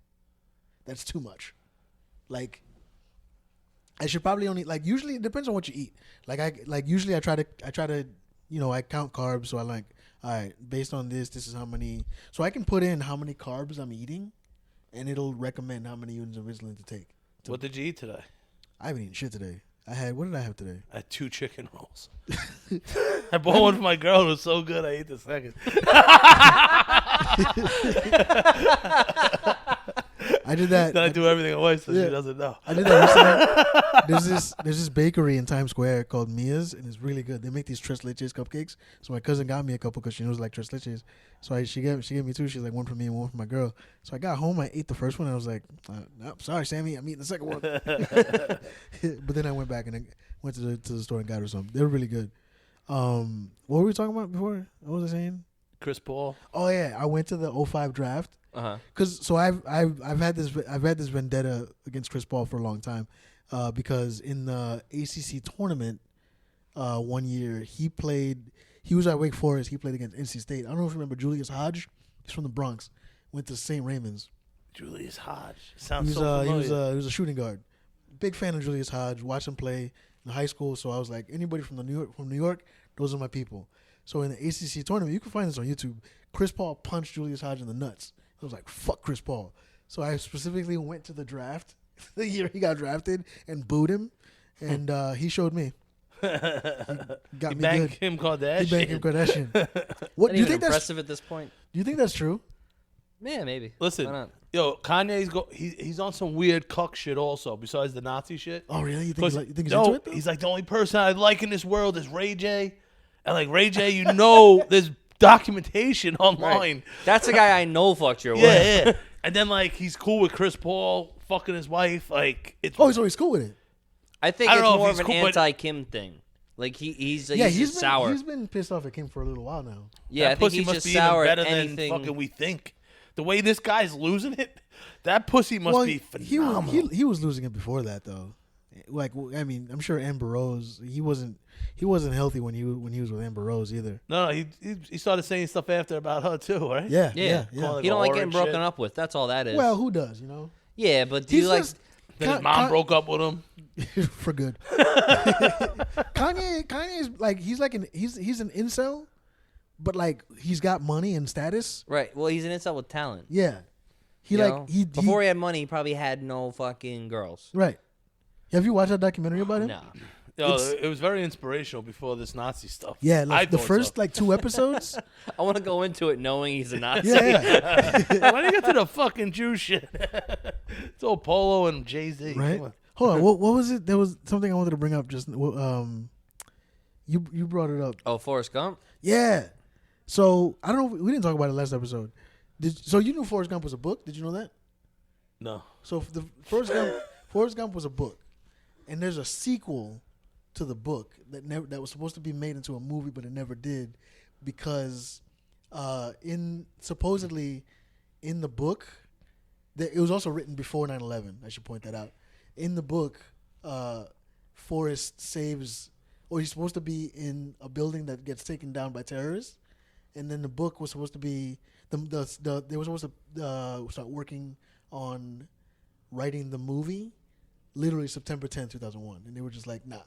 That's too much. Like I should probably only like usually it depends on what you eat. Usually I try to I count carbs, so I like all right, based on this is how many. So I can put in how many carbs I'm eating, and it'll recommend how many units of insulin to take. What did you eat today? I haven't eaten shit today. What did I have today? I had 2 chicken rolls. I bought one for my girl. It was so good. I ate the second. I did that. Then I do everything away so Yeah. she doesn't know. I did that recently. There's this bakery in Times Square called Mia's, and it's really good. They make these tres leches cupcakes. So my cousin got me a couple because she knows I like tres leches. So she gave me 2. She's like, 1 for me and 1 for my girl. So I got home, I ate the first one, and I was like, nope, sorry, Sammy, I'm eating the second one. But then I went back and I went to the store and got her some. They were really good. What were we talking about before? What was I saying? Chris Paul. Oh yeah, I went to the 05 draft. Uh-huh. So I've had this vendetta against Chris Paul for a long time, because in the ACC tournament, one year he was at Wake Forest. He played against NC State. I don't know if you remember Julius Hodge. He's from the Bronx. Went to St. Raymond's. Julius Hodge. He Sounds was so familiar. he was a shooting guard. Big fan of Julius Hodge. Watched him play in high school. So I was like, anybody from New York, those are my people. So in the ACC tournament, you can find this on YouTube. Chris Paul punched Julius Hodge in the nuts. I was like, fuck Chris Paul. So I specifically went to the draft the year he got drafted and booed him, and he showed me. He got He me banged good. Kim Kardashian. He banged Kim Kardashian. What do you think that's? impressive at this point? Do you think that's true? Yeah, maybe. Listen, Why not? yo, Kanye's he's on some weird cuck shit also, besides the Nazi shit. Oh really? You think he's into No, it? Though? he's like, the only person I like in this world is Ray J. And like Ray J, you know, there's documentation online. Right. That's the guy I know fucked your wife. Yeah, yeah. And then like he's cool with Chris Paul fucking his wife. Like it's Oh, he's always cool with it. I think I don't it's know if more he's of an cool, but- anti-Kim thing. Like he's Yeah, just sour. He's been pissed off at Kim for a little while now. Yeah, I that think pussy he's must just be sour even at better anything. than fucking we think. The way this guy's losing it, that pussy must be phenomenal. He was losing it before that though. Like, I mean, I'm sure Amber Rose. He wasn't healthy when he was with Amber Rose either. No, he started saying stuff after about her too, right? Yeah. Calling He don't like getting broken shit. up with. That's all that is. Well, who does? You know. yeah, but do He's you like? just- Then his mom broke up with him. for good. Kanye is like he's an incel, but like he's got money and status. Right. Well, he's an incel with talent. Yeah, he you like know? he before he had money, he probably had no fucking girls. right. Have you watched that documentary about him? No. Yo, it was very inspirational before this Nazi stuff. Yeah, I like the thought first so. like 2 episodes. I want to go into it knowing he's a Nazi. Yeah, When you get to the fucking Jew shit, it's all Polo and Jay-Z. right. Come on. Hold on, what was it? There was something I wanted to bring up. Just you brought it up. Oh, Forrest Gump. Yeah. So I don't know. We didn't talk about it last episode. So you knew Forrest Gump was a book? Did you know that? No. So the Forrest Gump was a book, and there's a sequel to the book that was supposed to be made into a movie, but it never did, because supposedly in the book, it was also written before 9/11. I should point that out. In the book, Forrest saves, or he's supposed to be in a building that gets taken down by terrorists, and then the book was supposed to be they were supposed to start working on writing the movie, literally September 10th, 2001, and they were just like, nah,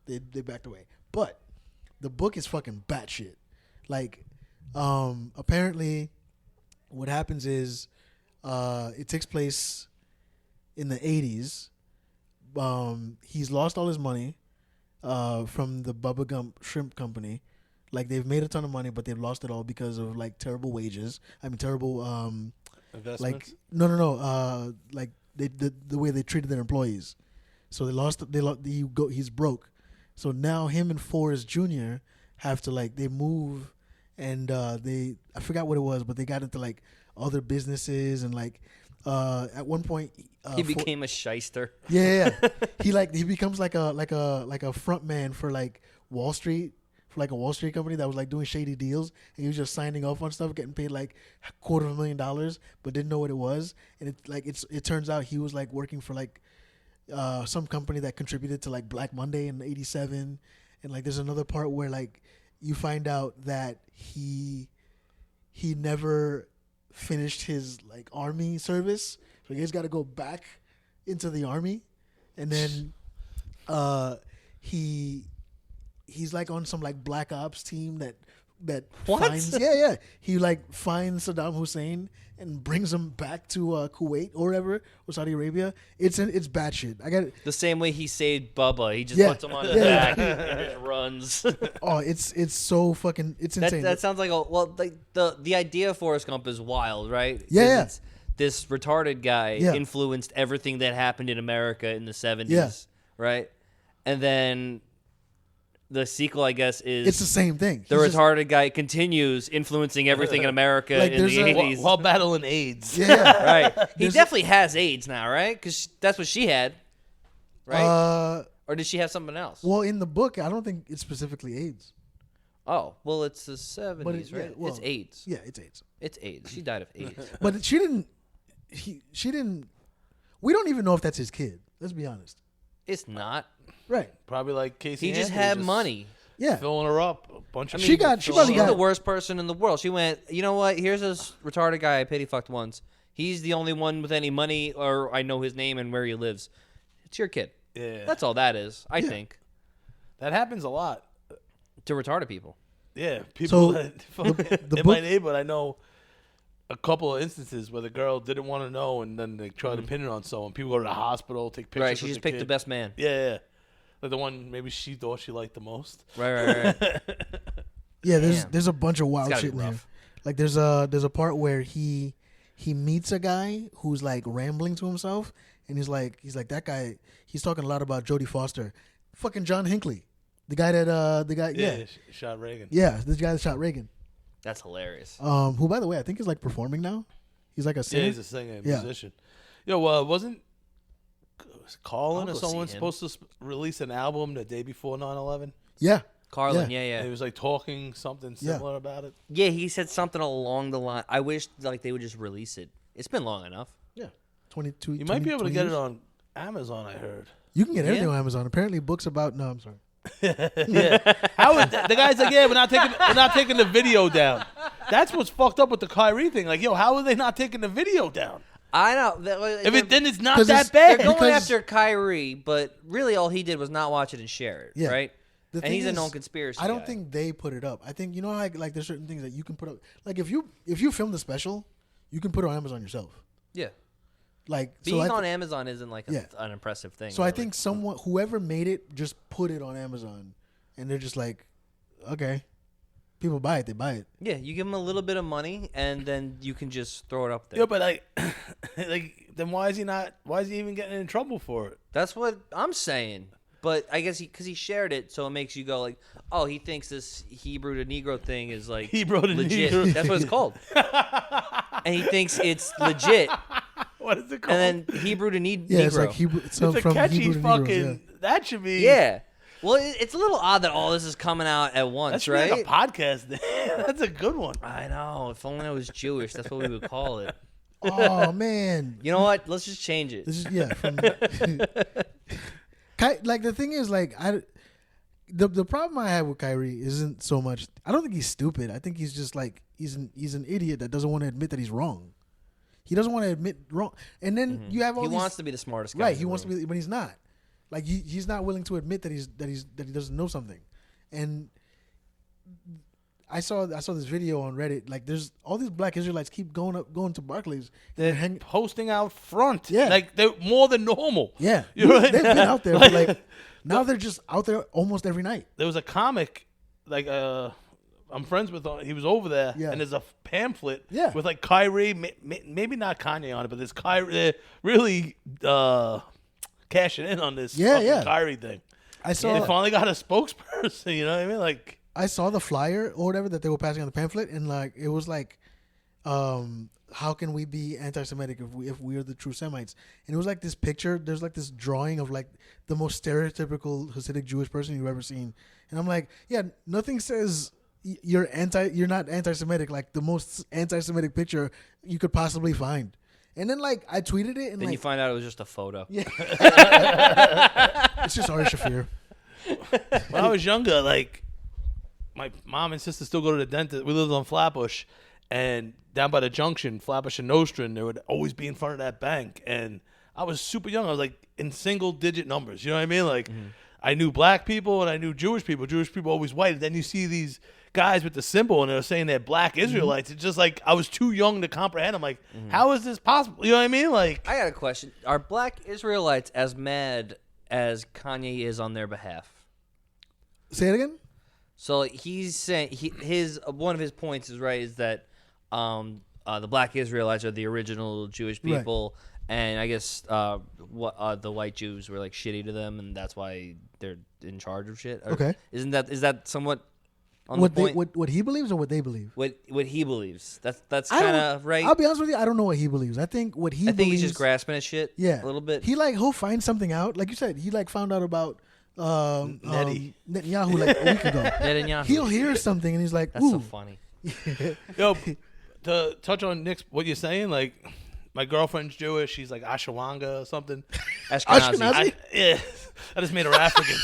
they backed away. But the book is fucking batshit. Like, apparently, what happens is, it takes place in the 80s. He's lost all his money from the Bubba Gump Shrimp Company. Like, they've made a ton of money, but they've lost it all because of like terrible wages. I mean, terrible Investments? like no. Like the way they treated their employees. So he's broke. So now him and Forrest Jr. have to they move, and I forgot what it was, but they got into like other businesses, and at one point He became a shyster. Yeah. he becomes like a front man for like Wall Street, for like a Wall Street company that was like doing shady deals, and he was just signing off on stuff, getting paid like $250,000, but didn't know what it was. And it turns out he was like working for like some company that contributed to like Black Monday in '87. And like there's another part where like you find out that he never finished his like army service, so he's got to go back into the army, and then he's like on some like black ops team that What? finds he like finds Saddam Hussein and brings him back to Kuwait or wherever, or Saudi Arabia. It's batshit. I got it. The same way he saved Bubba. He just Yeah. puts him on his Yeah. back and just runs. Oh, it's so fucking insane. that sounds like the idea of Forrest Gump is wild, right? 'Cause Yeah. it's this retarded guy Yeah. influenced everything that happened in America in the 70s, Yeah. right? And then the sequel, I guess, is It's the same thing. the He's just- retarded guy continues influencing everything in America Like, in the there's a- 80s. While battling AIDS. yeah. Right. He There's- definitely has AIDS now, right? Because that's what she had, right? Or did she have something else? Well, in the book, I don't think it's specifically AIDS. Oh, well, it's the 70s, yeah, right? well, it's AIDS. Yeah, it's AIDS. It's AIDS. She died of AIDS. But she didn't. She didn't. We don't even know if that's his kid. Let's be honest. It's not. Right. Probably like Casey. He just Anthony had money. Yeah. filling her up. A bunch of She people got- she filling probably her She's up. the worst person in the world. She went, you know what? Here's this retarded guy I pity fucked once. He's the only one with any money, or I know his name and where he lives. It's your kid. Yeah. That's all that is, I think, That happens a lot. to retarded people. Yeah, people So, that the in book- my neighborhood, I know a couple of instances where the girl didn't want to know, and then they try to pin it on someone. People go to the hospital, take pictures. Right, she with just the picked the kid. best man. Yeah. Like the one maybe she thought she liked the most. Right. Yeah. Damn. There's a bunch of It's wild gotta shit be in there. rough. Like there's a part where he meets a guy who's like rambling to himself, and he's like that guy. He's talking a lot about Jodie Foster, fucking John Hinckley, the guy that Yeah, shot Reagan. this guy that shot Reagan. That's hilarious. Who, by the way, I think is like performing now. He's like a singer. Yeah, he's a singer, and Yeah. musician. Yo, wasn't Colin I'll or go someone see him. supposed to release an album the day before 9/11? Yeah. Carlin, Yeah. yeah. And he was like talking something Yeah. similar about it. Yeah, he said something along the line. I wish like they would just release it. It's been long enough. Yeah. 22. You might be able to get it years. on Amazon. I heard. You can get everything Yeah. on Amazon. Apparently, books about. No, I'm sorry. Yeah. How would the guy's like, yeah, we're not taking the video down. That's what's fucked up with the Kyrie thing. Like, yo, how are they not taking the video down? I know. Then it's not 'Cause that They're bad. going Because- after Kyrie, but really all he did was not watch it and share it, Yeah. right? The And thing he's a is, known conspiracy I don't guy. think they put it up. I think you know how like there's certain things that you can put up. Like if you film the special, you can put it on Amazon yourself. Yeah. Like Being so on Amazon isn't like Yeah. an impressive thing. So I really. think whoever made it just put it on Amazon, and they're just like, okay, people buy it, they buy it. Yeah, you give him a little bit of money, and then you can just throw it up there. Yeah, but like, then why is he even getting in trouble for it? That's what I'm saying. But I guess because he shared it, so it makes you go like, oh, he thinks this Hebrew to Negro thing is like Hebrew to legit. Negro. That's what it's called. And he thinks it's legit. What is it called? And then Hebrew to Negro. Yeah, it's like Hebrew. it's a from catchy Hebrew to fucking. Negroes, That should be. Yeah. Well, it's a little odd that all this is coming out at That once, should be right? like a podcast. That's a good one. I know. If only I was Jewish, that's what we would call it. Oh man, You know what? Let's just change it. this is From, like the thing is, like the problem I have with Kyrie isn't so much. I don't think he's stupid. I think he's just like he's an idiot that doesn't want to admit that he's wrong. He doesn't want to admit wrong, and then you have all He these, wants to be the smartest guy. right. in He the wants to room. be, but he's not. Like he's not willing to admit that he doesn't know something, and I saw this video on Reddit. Like there's all these Black Israelites keep going to Barclays. They're posting out front. Yeah. Like they're more than normal. Yeah, You know what I they've been mean? out there, but like now they're just out there almost every night. There was a comic, like I'm friends with. He was over there, Yeah. and there's a pamphlet Yeah. with like Kyrie, maybe not Kanye on it, but there's Kyrie. They're really cashing in on this Yeah, fucking yeah. Kyrie thing. I saw They finally got a spokesperson. You know what I mean? Like, I saw the flyer or whatever that they were passing on the pamphlet, and like it was like, how can we be anti-Semitic if we're the true Semites? And it was like this picture. There's like this drawing of like the most stereotypical Hasidic Jewish person you've ever seen, and I'm like, yeah, nothing says you're not anti-Semitic like the most anti-Semitic picture you could possibly find. And then like I tweeted it, and Then like you find out it was just a photo. yeah, it's just Ari Shafir. when I was younger, like my mom and sister still go to the dentist. We lived on Flatbush, and down by the junction, Flatbush and Nostrand, they would always be in front of that bank. And I was super young. I was like in single-digit numbers. You know what I mean? Like I knew black people and I knew Jewish people. Jewish people always white. And then you see these guys with the symbol, and they're saying they're Black Israelites. It's just like I was too young to comprehend. I'm like, how is this possible? You know what I mean? Like, I got a question. Are Black Israelites as mad as Kanye is on their behalf? Say it again. So he's saying his one of his points is that the Black Israelites are the original Jewish Right. people, and I guess the white Jews were like shitty to them, and that's why they're in charge of shit. Or Okay. is that somewhat on What the point? what he believes or what they believe? What he believes? That's I kind don't- of right. I'll be honest with you. I don't know what he believes. I think what he I think believes, he's just grasping at shit. yeah, a little bit. He'll find something out. Like you said, he like found out about Nettie. Netanyahu like a week ago. Netanyahu. He'll hear something and he's like, That's ooh. so funny. yo, to touch on Nick's what you're saying, like my girlfriend's Jewish. She's like Ashwanga or something. Ashkenazi? Yeah, I just made her African.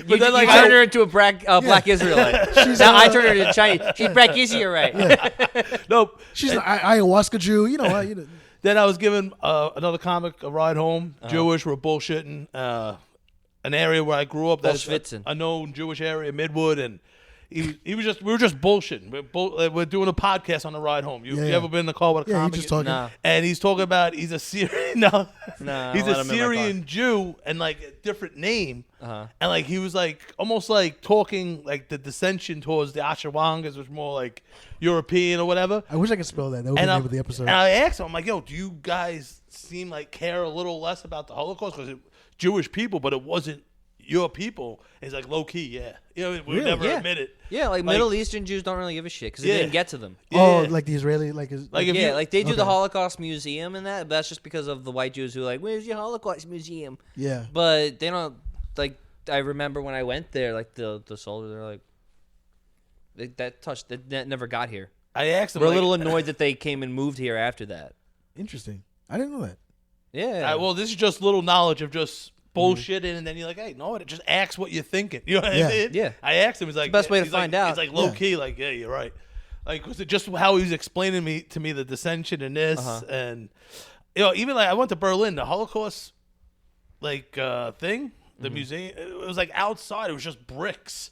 But then, like, I- turned her into a Black Israelite. Now I turned her into Chinese. She's Black Israelite. Nope. She's an ayahuasca Jew. You know, you know. Then I was giving another comic a ride home. Jewish, we're bullshitting. An area where I grew up, that's Bullschwitzen. a known Jewish area, Midwood, and we were just bullshitting. We're doing a podcast on the ride home. You Yeah. ever been in the car with a Yeah, comic? you just talking. Nah. And he's talking about he's a Syrian. No, Nah, he's I let a him in my Syrian Jew and like a different name. Uh-huh. And like he was like almost like talking like the dissension towards the Ashawangas was more like European or whatever. I wish I could spell that. That would be the name of the episode. And I asked him, I'm like, yo, do you guys seem like care a little less about the Holocaust because Jewish people, but it wasn't your people? And he's like, low key, yeah. You know, we would Really? never Yeah. admit it. Yeah, like Middle Eastern Jews don't really give a shit because it Yeah. didn't get to them. Oh, Yeah. like the Israeli, like his, Like, if Yeah, you- like they do the Okay. Holocaust Museum and that, but that's just because of the white Jews who are like, where's your Holocaust Museum? yeah. But they don't, like, I remember when I went there, like, the soldiers, they're like, that never got here. I asked him, We're a like, little annoyed that they came and moved here after that. Interesting. I didn't know that. Yeah. Well, this is just little knowledge of just bullshitting, and then you're like, hey, no, just ask what you're thinking. You know what I mean? Yeah. I asked him. He's like, the best way to he's find like, out. He's like low key, like, yeah, you're right. Like, was it just how he was explaining to me the dissension in this, and even like I went to Berlin, the Holocaust thing, the museum. It was like outside. It was just bricks.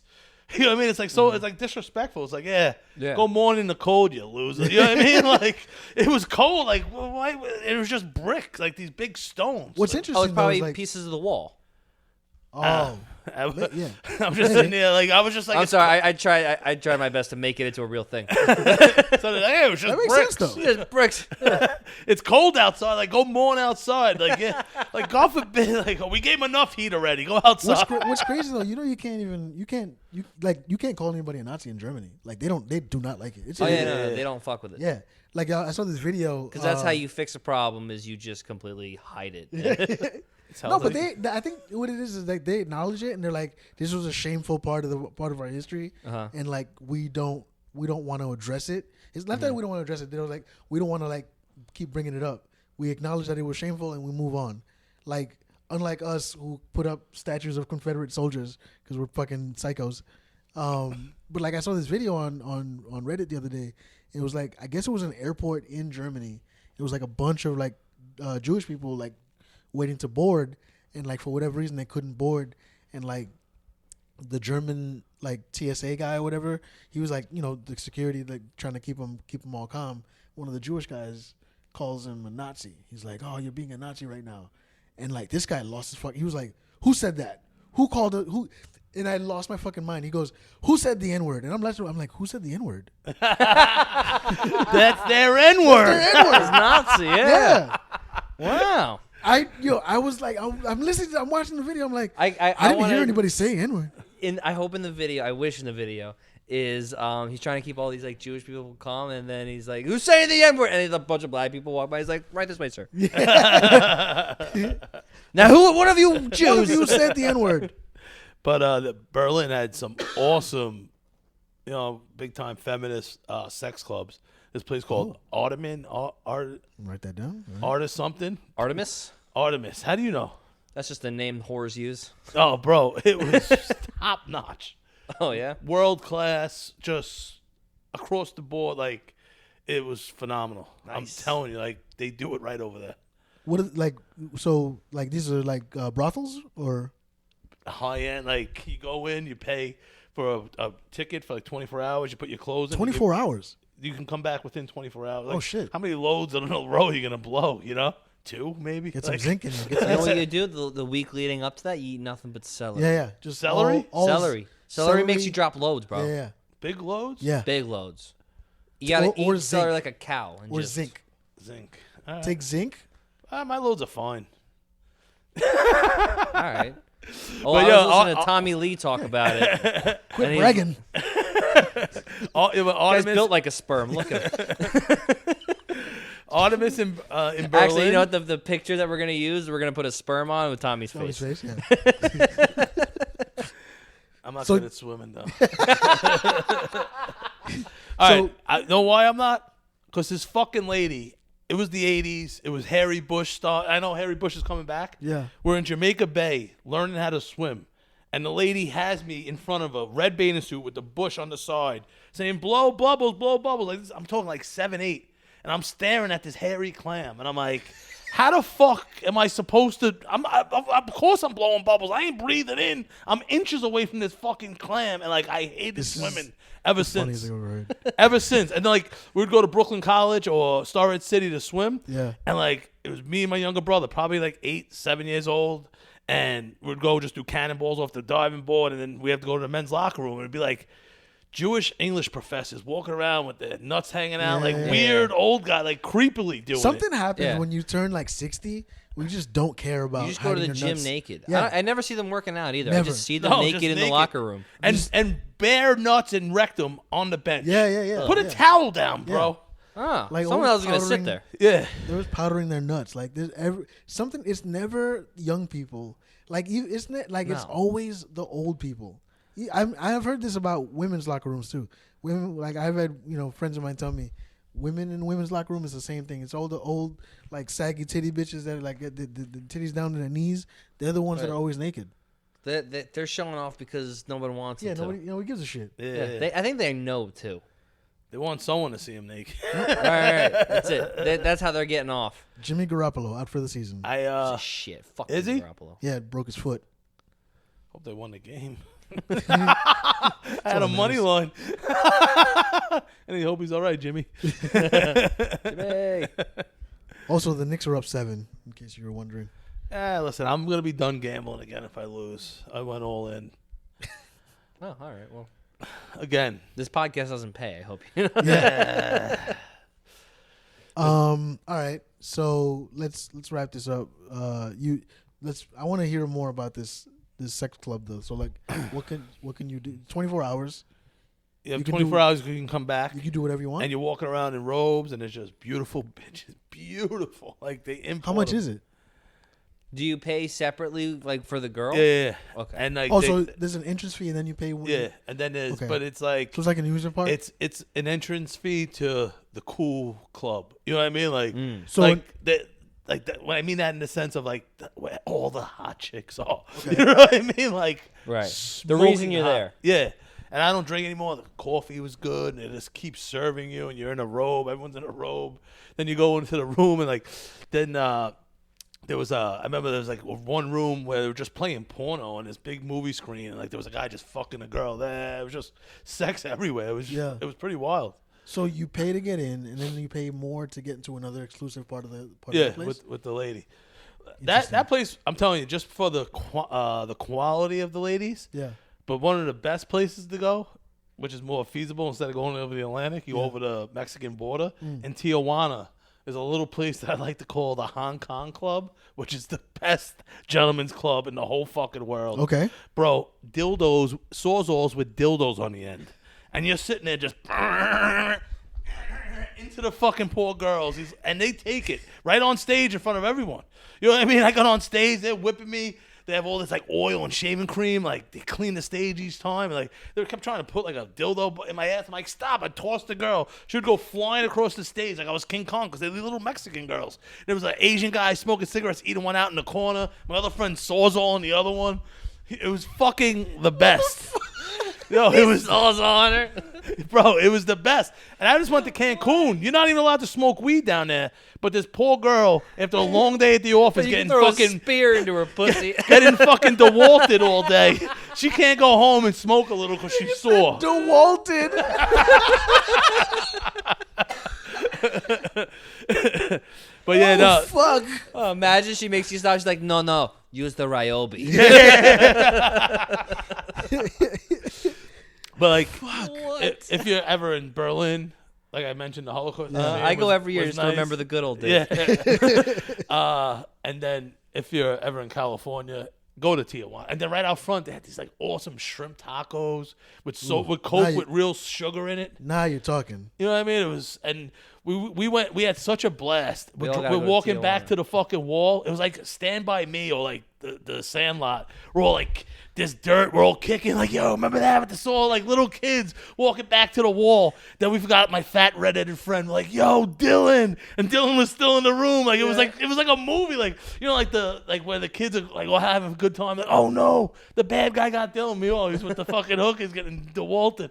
You know what I mean? It's like it's like disrespectful. It's like, go mourn in the cold, you loser. You know what I mean? Like, it was cold. Like, why? It was just bricks, like these big stones. What's Oh, interesting? it's probably though, is, like, pieces of the wall. Oh, yeah. I'm just sitting there, like I was just like, I'm sorry. I tried my best to make it into a real thing. So it was just that makes bricks. sense though. Just bricks. It's cold outside. Like, go mourn outside. Like, like God forbid. Like, we gave him enough heat already. Go outside. What's crazy though? You know, you can't call anybody a Nazi in Germany. Like they do not like it. It's Oh yeah, no, they don't fuck with it. yeah. Like I saw this video Because that's how you fix a problem is you just completely hide it. No, but I think what it is like they acknowledge it and they're like, this was a shameful part of our history, and like we don't want to address it. It's not that we don't want to address it. They're like, we don't want to like keep bringing it up. We acknowledge that it was shameful and we move on. Like unlike us who put up statues of Confederate soldiers because we're fucking psychos. But like I saw this video on Reddit the other day. It was like, I guess it was an airport in Germany. It was like a bunch of like Jewish people like waiting to board, and like for whatever reason they couldn't board, and like the German like TSA guy or whatever, he was like, the security like trying to keep them all calm. One of the Jewish guys calls him a Nazi. He's like, "Oh, you're being a Nazi right now," and like this guy lost his fuck. He was like, "Who said that? Who called it? Who?" And I lost my fucking mind. He goes, "Who said the N-word?" And I'm like, "Who said the N-word?" That's their N-word. It's Nazi. Yeah. Wow. I was like, I'm listening. I'm watching the video. I'm like, I didn't hear anybody say N-word. I hope in the video, I wish in the video is he's trying to keep all these like Jewish people calm, and then he's like, "Who's saying the N-word?" And a bunch of black people walk by. He's like, "Right this way, sir." Now, what of you Jews? One of you said the N-word. But Berlin had some awesome, big time feminist sex clubs. This place called Ottoman Write that down. Right. Artist something. Artemis. How do you know? That's just the name whores use. Oh, bro, it was top notch. Oh yeah, world class, just across the board. Like, it was phenomenal. Nice. I'm telling you, like they do it right over there. What is, like so like these are like brothels or high end? Like you go in, you pay for a ticket for like 24 hours. You put your clothes in. 24 hours. You can come back within 24 hours. Like, oh shit! How many loads in a row are you gonna blow? 2 maybe. Get some zinc in there. You know what you do the week leading up to that? You eat nothing but celery. Yeah, just celery. Celery makes you drop loads, bro. Yeah. Big loads. Yeah, big loads. You gotta eat celery like a cow. Or zinc. Zinc. Right. Take zinc. My loads are fine. All right. Oh, I was listening to Tommy Lee talk about it. Quit bragging. Guy's built like a sperm. Look at him. Artemis in Berlin. Actually, you know what? The picture that we're going to use, we're going to put a sperm on with Tommy's face. Yeah. I'm not good at swimming, though. All right. I know why I'm not? Because this fucking lady, it was the 80s. It was Harry Bush style. I know Harry Bush is coming back. Yeah. We're in Jamaica Bay learning how to swim. And the lady has me in front of a red bathing suit with the bush on the side saying, blow bubbles, blow bubbles. Like this, I'm talking like 7, 8. And I'm staring at this hairy clam. And I'm like, how the fuck am I supposed to? Of course I'm blowing bubbles. I ain't breathing in. I'm inches away from this fucking clam. And like, I hated swimming ever since. Ever since. And like, we'd go to Brooklyn College or Starrett City to swim. Yeah. And like, it was me and my younger brother, probably like 8, 7 years old. And we'd go just do cannonballs off the diving board. And then we have to go to the men's locker room. And it'd be like Jewish English professors walking around with their nuts hanging out, weird old guy, like creepily doing something happens when you turn like 60. We just don't care about. You just go to the gym nuts. naked. Yeah. I never see them working out either. Never. I just see them naked in the locker room. And bare nuts and rectum on the bench. Yeah. Put a towel down, bro. Ah, like someone else is going to sit there. Yeah. They was powdering their nuts. Like there's something. It's never young people. Like isn't it? Like it's always the old people. I have heard this about women's locker rooms too. Women, like I've had friends of mine tell me, women in the women's locker room is the same thing. It's all the old like saggy titty bitches that are like the titties down to their knees. They're the ones that are always naked. They're showing off because nobody wants them to. Nobody gives a shit. Yeah. I think they know too. They want someone to see him naked. Right. That's it. That's how they're getting off. Jimmy Garoppolo out for the season. Shit. Fuck Is he? Garoppolo. Yeah, broke his foot. Hope they won the game. I had a money line. And I hope he's all right, Jimmy. Jimmy. Also, the Knicks are up 7, in case you were wondering. Listen, I'm going to be done gambling again if I lose. I went all in. Oh, all right. Well, again. This podcast doesn't pay, I hope you know. Yeah. All right. So let's wrap this up. I want to hear more about this sex club though. So like what can you do? 24 hours. You have 24 hours you can come back. You can do whatever you want. And you're walking around in robes and it's just beautiful bitches. Beautiful. Like they import How much them. is it? Do you pay separately, like for the girl? Yeah. Okay. And like so there's an entrance fee, and then you pay. And then there's, but it's like so it's like an amusement park. It's an entrance fee to the cool club. You know what I mean? Like so like that. When I mean that in the sense of like where all the hot chicks are. Okay. You know what I mean? Like right. The reason you're there. Yeah. And I don't drink anymore. The coffee was good, and it just keeps serving you, and you're in a robe. Everyone's in a robe. Then you go into the room, and like then. There was I remember there was like one room where they were just playing porno on this big movie screen, and like there was a guy just fucking a girl there. It was just sex everywhere. It was pretty wild. So you pay to get in, and then you pay more to get into another exclusive part of the place? with the lady. That place, I'm telling you, just for the quality of the ladies. Yeah. But one of the best places to go, which is more feasible instead of going over the Atlantic, you go over the Mexican border in Tijuana. There's a little place that I like to call the Hong Kong Club, which is the best gentleman's club in the whole fucking world. Okay. Bro, dildos, sawzalls with dildos on the end. And you're sitting there just into the fucking poor girls. And they take it right on stage in front of everyone. You know what I mean? I got on stage, they're whipping me. They have all this like oil and shaving cream. Like they clean the stage each time. Like they kept trying to put like a dildo in my ass. I'm like, stop! I tossed the girl. She would go flying across the stage like I was King Kong because they're little Mexican girls. There was an Asian guy smoking cigarettes, eating one out in the corner. My other friend Sawzall in the other one. It was fucking the best. Yo, it was Sawzall on her. Bro, it was the best. And I just went to Cancun. You're not even allowed to smoke weed down there. But this poor girl, after a long day at the office, getting fucking a spear into her pussy, getting fucking DeWalted all day. She can't go home and smoke a little because she's sore. DeWalted. But yeah, no. Fuck. Oh, imagine she makes you stop. She's like, no, use the Ryobi. But like, if you're ever in Berlin, like I mentioned, the Holocaust. I go every year just to remember the good old days. Yeah. And then if you're ever in California, go to Tijuana. And then right out front, they had these like awesome shrimp tacos with Coke with real sugar in it. Now you're talking. You know what I mean? It was, and we went. We had such a blast. We're walking back to the fucking wall. It was like Stand By Me or like the Sandlot. We're all like this dirt. We're all kicking like, yo, remember that with the saw? Like little kids walking back to the wall. Then we forgot my fat redheaded friend. We're like, yo, Dylan, and Dylan was still in the room. Like it was like a movie. Like like where the kids are like all having a good time. Like, oh no, the bad guy got Dylan. Me always with the fucking hook is getting DeWalted.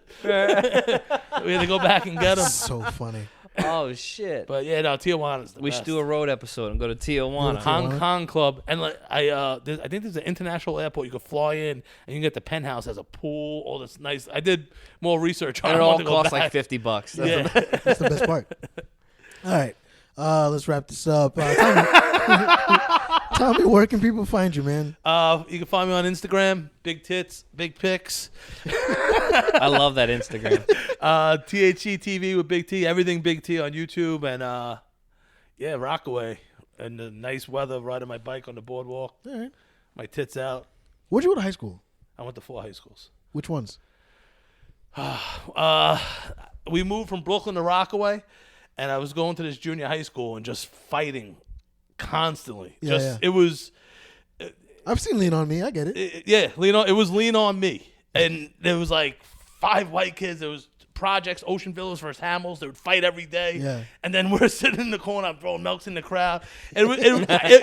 We had to go back and get him. So funny. Oh shit! But yeah, no, Tijuana's the we best. should do a road episode and go to Tijuana. Hong Kong Club, and like I think there's an international airport. You could fly in, and you can get the penthouse has a pool. All this nice. I did more research on and it. It all costs like $50. Yeah, that's the best part. All right, let's wrap this up. Tell me, where can people find you, man? You can find me on Instagram. Big tits, big pics. I love that Instagram. THE TV with Big T. Everything Big T on YouTube. And, yeah, Rockaway. And the nice weather, riding my bike on the boardwalk. All right. My tits out. Where'd you go to high school? I went to 4 high schools. Which ones? We moved from Brooklyn to Rockaway. And I was going to this junior high school and just fighting constantly. It was... I've seen Lean On Me. I get it. It was Lean On Me. And there was like 5 white kids. There was projects, Ocean Villas versus Hamels. They would fight every day. Yeah. And then we're sitting in the corner, I'm throwing milks in the crowd. And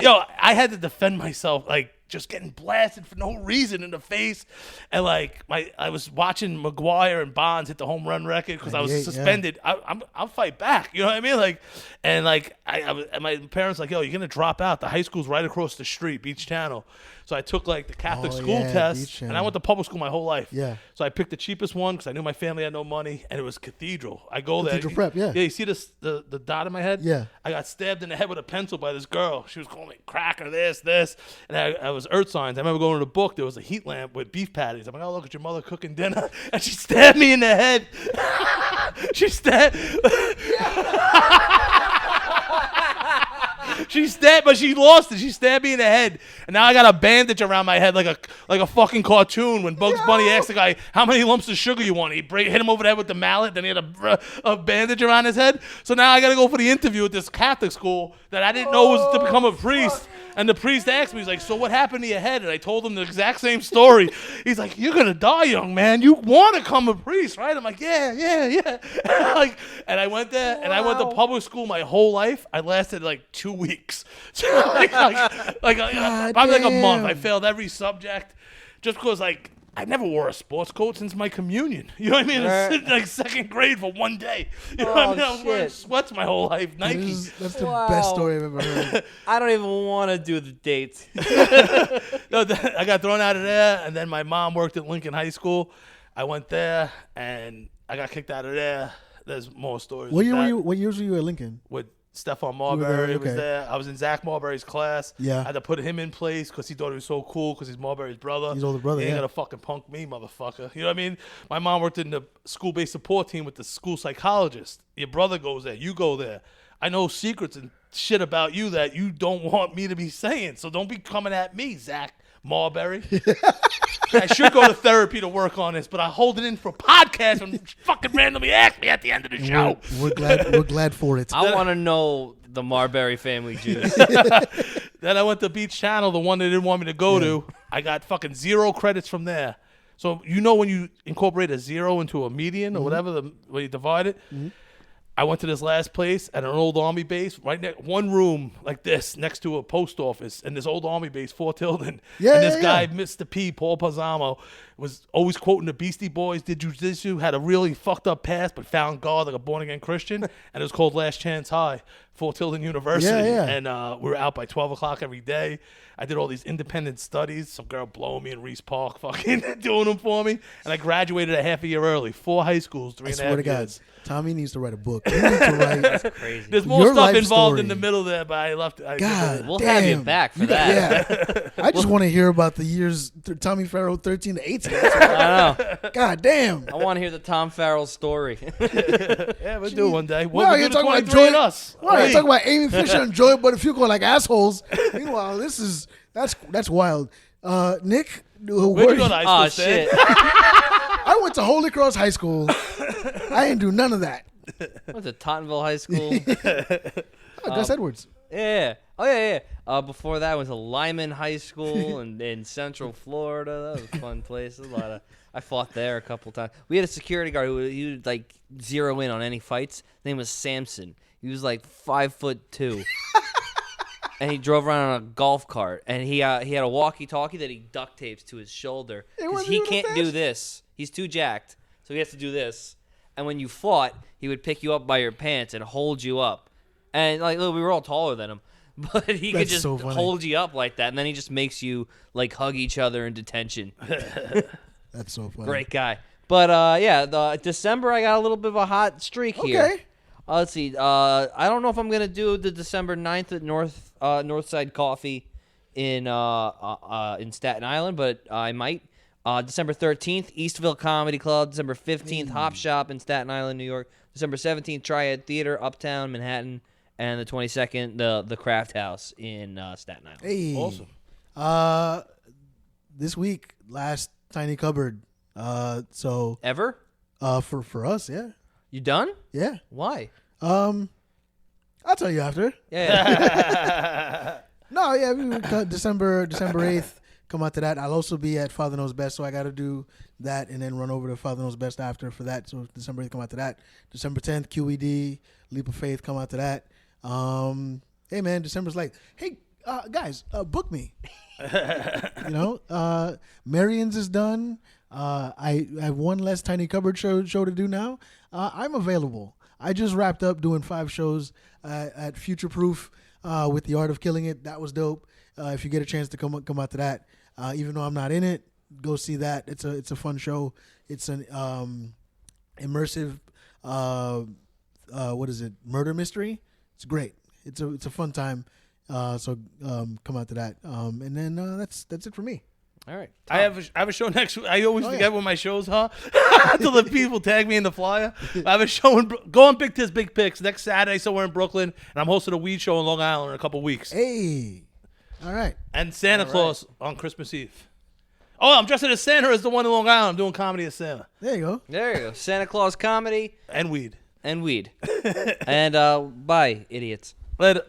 yo, I had to defend myself, like, just getting blasted for no reason in the face. And like I was watching McGuire and Bonds hit the home run record because I was suspended. I'll fight back. You know what I mean? Like, and like and my parents like, yo, you're gonna drop out. The high school's right across the street, Beach Channel. So I took like the Catholic school test, and I went to public school my whole life. Yeah. So I picked the cheapest one because I knew my family had no money, and it was Cathedral. I go there. Cathedral Prep, yeah. Yeah, you see this the dot in my head? Yeah. I got stabbed in the head with a pencil by this girl. She was calling me cracker, this, and I was earth signs. I remember going to the book. There was a heat lamp with beef patties. I'm like, oh, look at your mother cooking dinner, and she stabbed me in the head. She stabbed. She stabbed, but she lost it. She stabbed me in the head, and now I got a bandage around my head like a fucking cartoon. When Bugs Bunny asked the guy how many lumps of sugar you want, he hit him over the head with the mallet. Then he had a bandage around his head. So now I got to go for the interview at this Catholic school that I didn't know was to become a priest. And the priest asked me, he's like, so what happened to your head? And I told him the exact same story. He's like, you're going to die, young man. You want to become a priest, right? I'm like, yeah. And I went there, and I went to public school my whole life. I lasted like 2 weeks. Probably like a month. I failed every subject just because, like, I never wore a sports coat since my communion. You know what I mean? It's like second grade for one day. You know what I mean? I was wearing sweats my whole life. Nike. That's the best story I've ever heard. I don't even want to do the dates. No, I got thrown out of there, and then my mom worked at Lincoln High School. I went there, and I got kicked out of there. There's more stories. What years were you at Lincoln? With Stephon Marbury okay. was there. I was in Zach Marbury's class. Yeah. I had to put him in place because he thought he was so cool because he's Marbury's brother. His older brother, He ain't yeah. gonna fucking punk me, motherfucker. You know what I mean? My mom worked in the school-based support team with the school psychologist. Your brother goes there. You go there. I know secrets and shit about you that you don't want me to be saying. So don't be coming at me, Zach Marbury. I should go to therapy to work on this, but I hold it in for podcasts and fucking randomly ask me at the end of the show. We're glad for it. I want to know the Marbury family juice. Then I went to Beach Channel, the one they didn't want me to go to. I got fucking 0 credits from there. So you know when you incorporate a 0 into a median or whatever, when you divide it? I went to this last place at an old army base, right next, one room like this, next to a post office, and this old army base, Fort Tilden. Yeah, and this yeah, guy, yeah. Mr. P, Paul Pazamo, was always quoting the Beastie Boys, did jujitsu, had a really fucked up past, but found God like a born-again Christian, and it was called Last Chance High, Fort Tilden University. Yeah. And we were out by 12 o'clock every day. I did all these independent studies, some girl blowing me in Reese Park, fucking doing them for me, and I graduated a half a year early, 4 high schools, 3.5 years. I swear to God, Tommy needs to write a book. He needs to write. That's crazy. There's more Your stuff life involved story. in the middle there, but I left. God, We'll have you damn. back for that. Yeah. I just want to hear about the years Tommy Farrell 13 to 18. I know. God damn. I want to hear the Tom Farrell story. Yeah, we'll do it one day. Well, you're talking about join us. Well, you're talking about Amy Fisher and Joy Buttafuoco like assholes. Meanwhile, that's wild. Nick, Where'd you go to high school, Oh, Stan? shit. I went to Holy Cross High School. I didn't do none of that. I went to Tottenville High School. Gus Edwards. Yeah. Oh, yeah. Before that, I went to Lyman High School in Central Florida. That was a fun place. I fought there a couple times. We had a security guard he would like zero in on any fights. His name was Samson. He was like 5'2". And he drove around on a golf cart. And he had a walkie-talkie that he duct tapes to his shoulder. Because he can't do this. He's too jacked. So he has to do this. And when you fought, he would pick you up by your pants and hold you up. And like look, we were all taller than him. But he could just hold you up like that. And then he just makes you like hug each other in detention. That's so funny. Great guy. But the December I got a little bit of a hot streak here. Okay. Let's see. I don't know if I'm gonna do the December 9th at Northside Coffee in Staten Island, but I might. December 13th, Eastville Comedy Club. December 15th, Hop Shop in Staten Island, New York. December 17th, Triad Theater, Uptown, Manhattan. And the 22nd, the Craft House in Staten Island. Hey. Awesome. This week, last Tiny Cupboard. So Ever? for us, yeah. You done? Yeah. Why? I'll tell you after. Yeah. No, yeah, we cut December 8th, come out to that. I'll also be at Father Knows Best, so I got to do that and then run over to Father Knows Best after for that. So December 8th, come out to that. December 10th, QED, Leap of Faith, come out to that. Hey, man, December's like, hey, guys, book me. Marion's is done. I have one less Tiny Cupboard show to do now. I'm available. I just wrapped up doing 5 shows at Future Proof with The Art of Killing It. That was dope. If you get a chance to come out to that, even though I'm not in it, go see that. It's a fun show. It's an immersive murder mystery. It's great. It's a fun time. So come out to that. And then that's it for me. All right. I have a show next week. I always forget what my shows are until the people tag me in the flyer. I have a show go on Big Tiz Big Picks next Saturday somewhere in Brooklyn, and I'm hosting a weed show in Long Island in a couple weeks. Hey, all right. And Santa Claus on Christmas Eve. Oh, I'm dressing as Santa as the one in Long Island. I'm doing comedy as Santa. There you go. There you go. Santa Claus comedy And weed. and weed. And bye, idiots. Later.